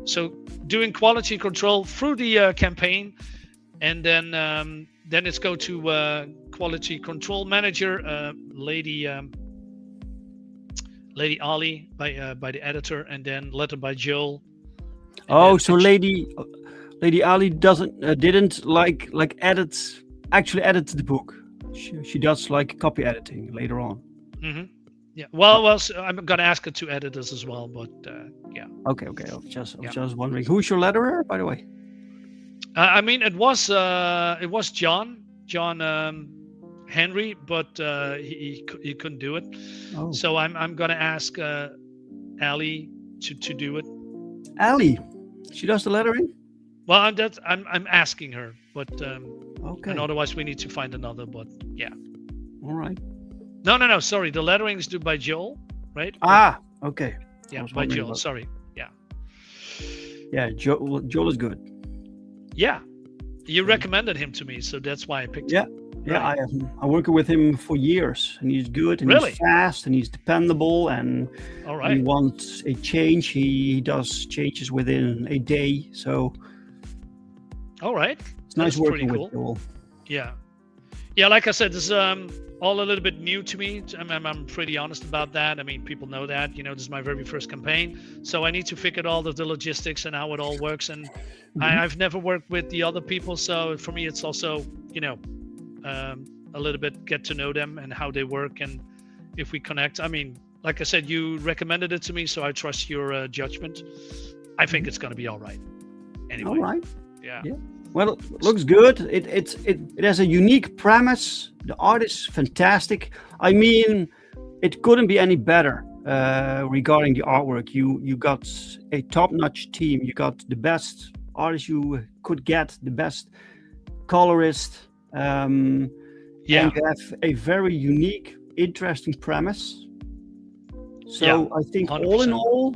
A: So doing quality control through the campaign, and then it's go to quality control manager, Lady Ali by the editor, and then letter by Joel.
C: Oh, so Lady Ali didn't actually edit the book. She does like copy editing later on.
A: Mm-hmm. Yeah. Well, so I'm gonna ask her to edit this as well, but yeah.
C: Okay. I was just wondering, who's your letterer, by the way?
A: I mean, it was John Henry, but he couldn't do it. Oh. So I'm gonna ask Ali to do it.
C: Ali, she does the lettering.
A: Well, I'm asking her, but
C: okay.
A: And otherwise we need to find another. But yeah.
C: All right.
A: No. Sorry, the lettering is due by Joel, right?
C: Okay.
A: Yeah, by Joel. Sorry. Yeah.
C: Yeah, Joel is good.
A: Yeah, you recommended him to me, so that's why I picked him.
C: Yeah, right. I'm working with him for years, and he's good, and he's fast, and he's dependable, and he wants a change. He does changes within a day, so.
A: All right.
C: It's nice working with Joel.
A: Yeah, like I said, this is all a little bit new to me. I'm pretty honest about that. I mean, people know that. You know, this is my very first campaign, so I need to figure out all the logistics and how it all works. And I've never worked with the other people, so for me, it's also, you know, a little bit get to know them and how they work, and if we connect. I mean, like I said, you recommended it to me, so I trust your judgment. I think it's going to be all right. Anyway.
C: All right.
A: Yeah.
C: Well, it looks good. It has a unique premise. The art is fantastic. I mean, it couldn't be any better regarding the artwork. You got a top-notch team. You got the best artist you could get, the best colorist. And you have a very unique, interesting premise. So I think 100%. all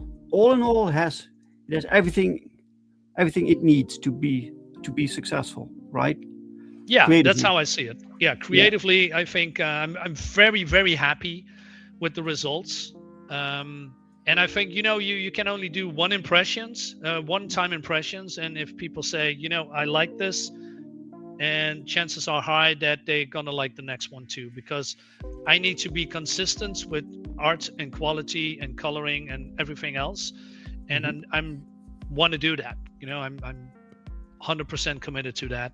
C: in all, it has everything it needs to be successful, right?
A: Yeah, that's how I see it. Yeah, creatively, I think I'm very, very happy with the results. And I think, you can only do one-time impressions. And if people say, I like this, and chances are high that they're gonna like the next one too, because I need to be consistent with art and quality and coloring and everything else. And I'm want to do that. I'm 100% committed to that.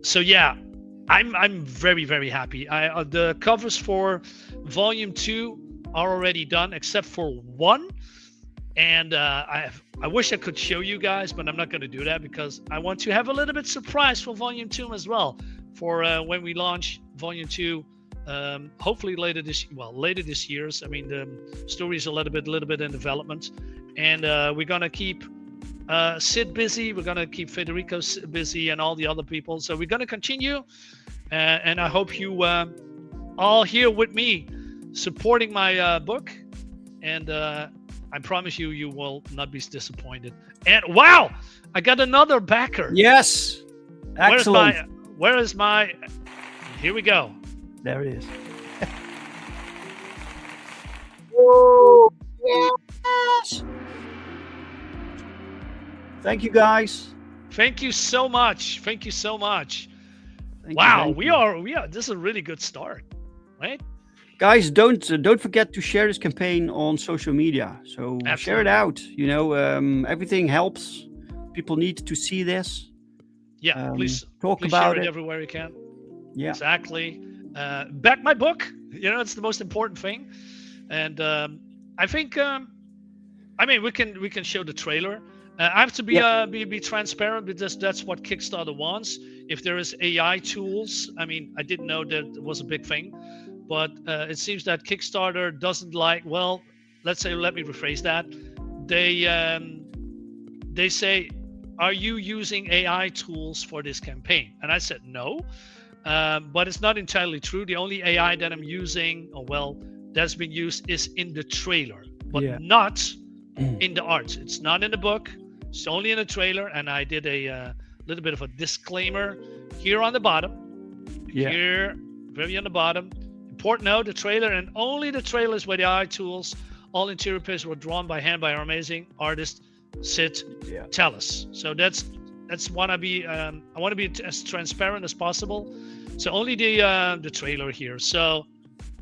A: So yeah, I'm very, very happy. The covers for Volume 2 are already done, except for one. And I wish I could show you guys, but I'm not going to do that because I want to have a little bit surprise for Volume 2 as well, for when we launch Volume 2. Hopefully later this year. I mean, the story is a little bit in development, and we're going to keep Sid busy. We're going to keep Federico busy and all the other people. So we're going to continue, and I hope you all here with me supporting my book, and I promise you will not be disappointed. And wow, I got another backer.
C: Yes, excellent.
A: Where is my? Here we go.
C: There it is. Yes. Thank you, guys.
A: Thank you so much. Thank you so much.
C: Thank
A: we
C: you.
A: are. This is a really good start, right?
C: Guys, don't forget to share this campaign on social media. So share it out. Everything helps. People need to see this.
A: Yeah, please
C: talk
A: please
C: about
A: share
C: it
A: everywhere you can.
C: Yeah,
A: exactly. Back my book. It's the most important thing. And I think, we can show the trailer. I have to be transparent, because that's what Kickstarter wants. If there is AI tools, I didn't know that it was a big thing. But it seems that Kickstarter doesn't like. Well, let me rephrase that. They say, "Are you using AI tools for this campaign?" And I said no, but it's not entirely true. The only AI that I'm using, that's been used, is in the trailer, but not in the art. It's not in the book. It's only in the trailer. And I did a little bit of a disclaimer here on the bottom. Here, very on the bottom. Important note: the trailer, and only the trailers with the AI tools. All interior pages were drawn by hand by our amazing artist Sid Tellis. So that's want to be. I want to be as transparent as possible. So only the trailer here. So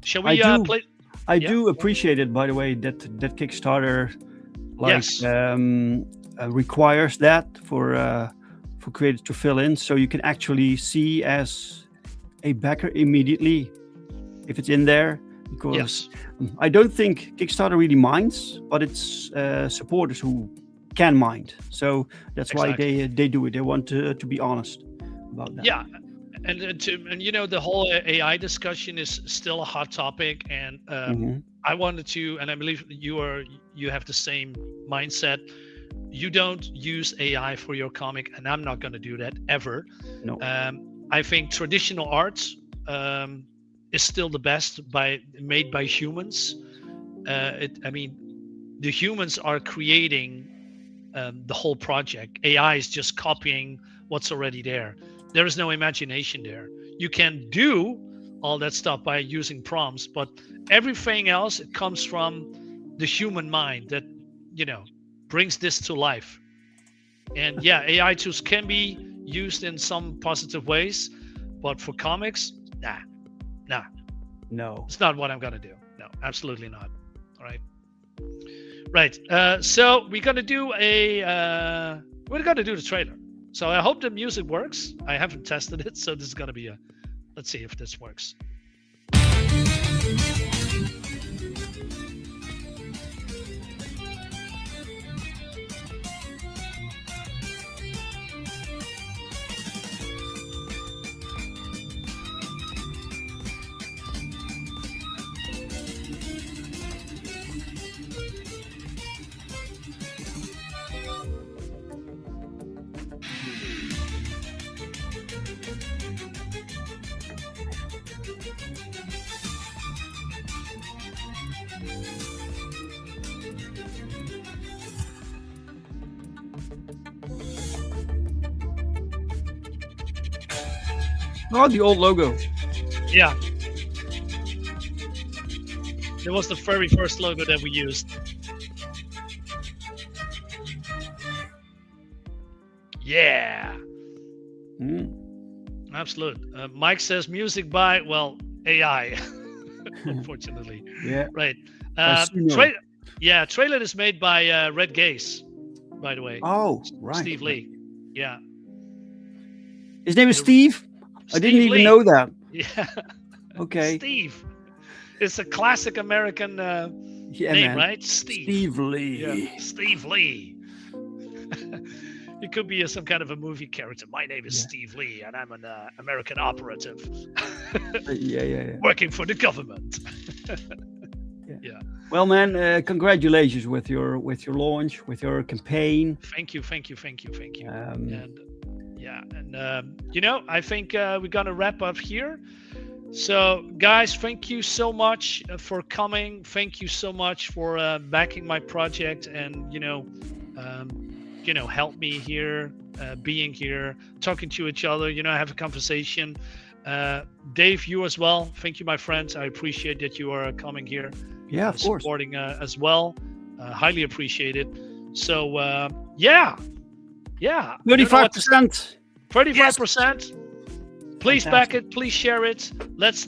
A: shall we play?
C: I do appreciate it, by the way, that Kickstarter requires that for creators to fill in, so you can actually see as a backer immediately if it's in there. Because I don't think Kickstarter really minds, but it's supporters who can mind. So that's why they do it. They want to be honest about that.
A: Yeah, and the whole AI discussion is still a hot topic, and I wanted to, and I believe you have the same mindset. You don't use AI for your comic, and I'm not going to do that ever.
C: No.
A: I think traditional art is still the best made by humans. The humans are creating the whole project. AI is just copying what's already there. There is no imagination there. You can do all that stuff by using prompts, but everything else, it comes from the human mind that brings this to life. And AI tools can be used in some positive ways, but for comics, no, it's not what I'm gonna do. No, absolutely not. All right. So we're gonna do the trailer. So I hope the music works. I haven't tested it, so this is gonna be let's see if this works.
C: Oh, the old logo.
A: Yeah. It was the very first logo that we used. Yeah. Absolute. Mike says music by, well, AI, unfortunately.
C: Yeah.
A: Right.
C: Suno.
A: Trailer is made by Red Gaze, by the way.
C: Oh, right.
A: Steve Lee. Yeah.
C: His name is Steve? I didn't even
A: Lee.
C: know that.
A: Yeah.
C: Okay.
A: Steve. It's a classic American
C: Yeah,
A: name,
C: man.
A: right? Steve.
C: Steve Lee.
A: Yeah. Steve Lee. It could be some kind of a movie character. My name is Steve Lee, and I'm an American operative.
C: Yeah.
A: Working for the government. Yeah.
C: Well, man, congratulations with your launch, with your campaign.
A: Thank you.
C: And
A: I think we're gonna wrap up here. So, guys, thank you so much for coming. Thank you so much for backing my project and help me here, being here, talking to each other. Have a conversation. Dave, you as well. Thank you, my friends. I appreciate that you are coming here.
C: Yeah, of course.
A: Supporting as well. Highly appreciate it. So, yeah.
C: 35%.
A: 35%. Please
C: Fantastic.
A: back it. Please share it. Let's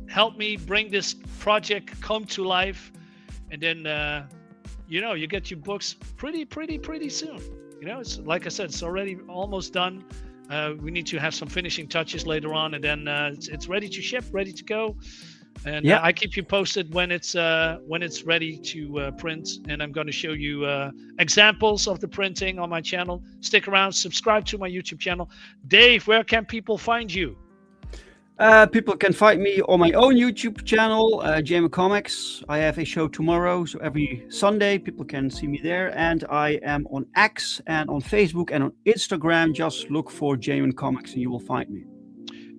A: help me bring this project come to life. And then, you get your books pretty soon. It's like I said, it's already almost done. We need to have some finishing touches later on, and then it's ready to ship, ready to go. And I keep you posted when it's ready to print, and I'm going to show you examples of the printing on my channel. Stick around, subscribe to my YouTube channel. Dave, where can people find you?
C: People can find me on my own YouTube channel, Gemini Comics. I have a show tomorrow, so every Sunday people can see me there. And I am on X and on Facebook and on Instagram. Just look for Gemini Comics and you will find me.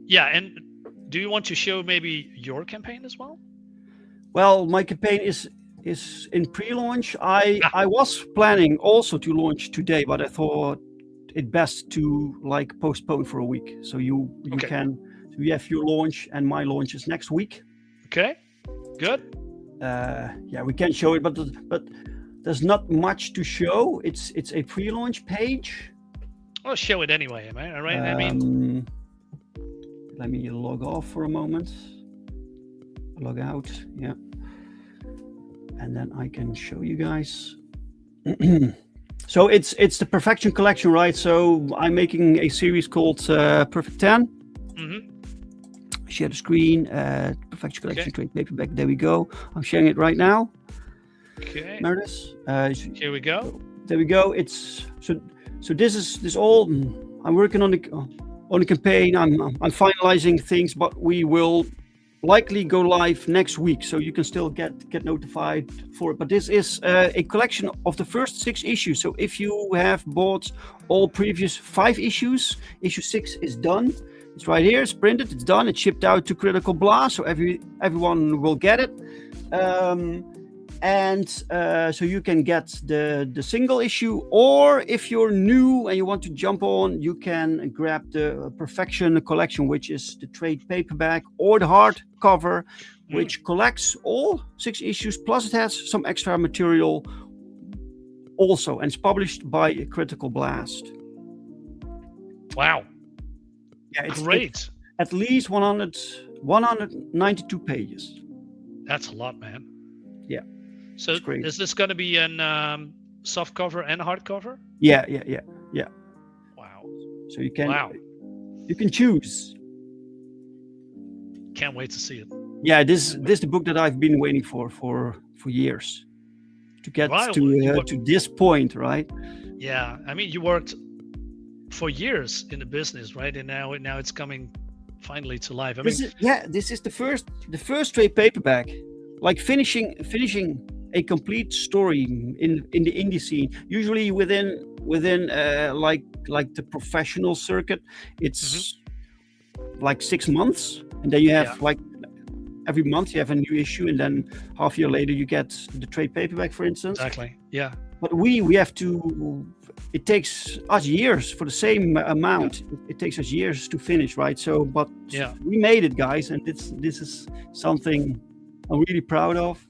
A: Yeah, and do you want to show maybe your campaign as well?
C: Well, my campaign is in pre-launch. I was planning also to launch today, but I thought it best to postpone for a week. So you can. We have your launch and my launch is next week.
A: Okay, good.
C: We can show it, but there's not much to show. It's a pre-launch page.
A: I'll show it anyway, am I right?
C: Let me log off for a moment. Log out, yeah. And then I can show you guys. So it's the Perfection Collection, right? So I'm making a series called Perfect 10.
A: Mm-hmm.
C: Share the screen, Perfection Collection trade paperback. There we go. I'm sharing it right now.
A: Okay.
C: Notice.
A: Here we go.
C: There we go. It's so this all. I'm working on the campaign. I'm finalizing things, but we will likely go live next week, so you can still get notified for it. But this is a collection of the first 6 issues. So if you have bought all previous 5 issues, issue 6 is done. It's right here. It's printed. It's done. It's shipped out to Critical Blast, so everyone will get it. So you can get the single issue, or if you're new and you want to jump on, you can grab the Perfection Collection, which is the trade paperback or the hardcover, which collects all 6 issues. Plus, it has some extra material also, and it's published by Critical Blast.
A: Wow.
C: Yeah, it's
A: great.
C: At least 192 pages.
A: That's a lot, man.
C: Yeah.
A: So is this going to be in soft cover and hardcover?
C: Yeah.
A: Wow.
C: So you can choose.
A: Can't wait to see it.
C: Yeah, this is the book that I've been waiting for years to get to this point, right?
A: Yeah, I mean, you worked for years in the business, right? And now it's coming finally to life.
C: This is the first trade paperback, like finishing a complete story in the indie scene. Usually within like the professional circuit, it's like 6 months, and then you have like every month you have a new issue, and then half a year later you get the trade paperback, for instance.
A: Exactly. Yeah.
C: But we have to. It takes us years for the same amount. It takes us years to finish, right? So, but we made it, guys, and this is something I'm really proud of.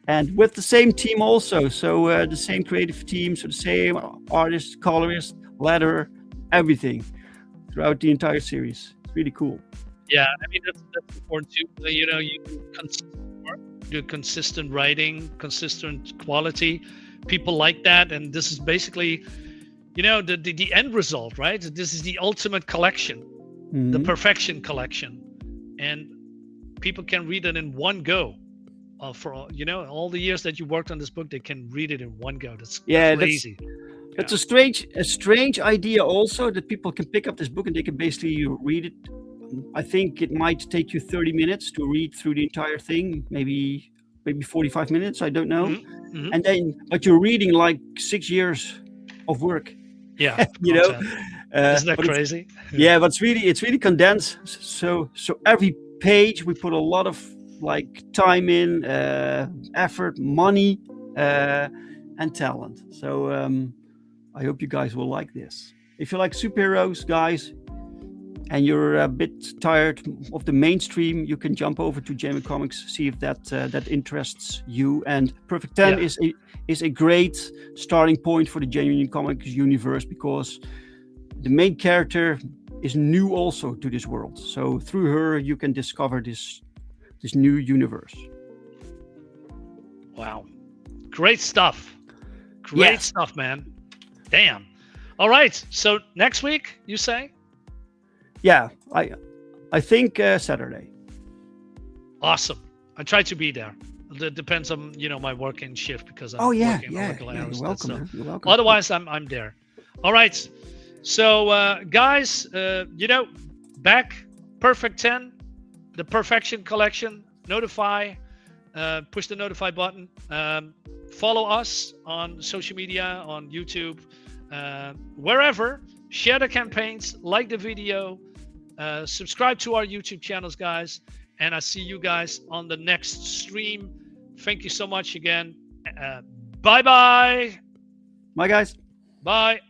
C: And with the same team also. So the same creative team, so the same artist, colorist, letterer, everything throughout the entire series. It's really cool.
A: Yeah, I mean that's important too. You know, you do consistent writing, consistent quality. People like that, and this is basically, you know, the end result, right? This is the ultimate collection, the perfection collection, and people can read it in one go. For you know, all the years that you worked on this book, they can read it in one go. That's crazy.
C: That's a strange idea also, that people can pick up this book and they can basically read it. I think it might take you 30 minutes to read through the entire thing, maybe 45 minutes, I don't know. And then, but you're reading like 6 years of work.
A: Yeah,
C: you know,
A: isn't that crazy?
C: Yeah, but it's really condensed. So every page we put a lot of like time in, effort, money, and talent. So I hope you guys will like this. If you like superheroes, guys, and you're a bit tired of the mainstream, you can jump over to Gemini Comics, see if that interests you. And Perfect 10 is a great starting point for the Gemini Comics universe, because the main character is new also to this world. So through her, you can discover this new universe.
A: Wow, great stuff! Great stuff, man. Damn. All right. So next week, you say?
C: Yeah, I think Saturday.
A: Awesome. I try to be there. It depends on, you know, my working shift, because I'm working hours.
C: You're welcome, man. You're welcome.
A: Otherwise, I'm there. All right. So guys, you know, back Perfect 10, the Perfection Collection. Notify, push the notify button. Follow us on social media, on YouTube, wherever. Share the campaigns, like the video, subscribe to our YouTube channels, guys. And I see you guys on the next stream. Thank you so much again. Bye-bye.
C: Bye, guys.
A: Bye.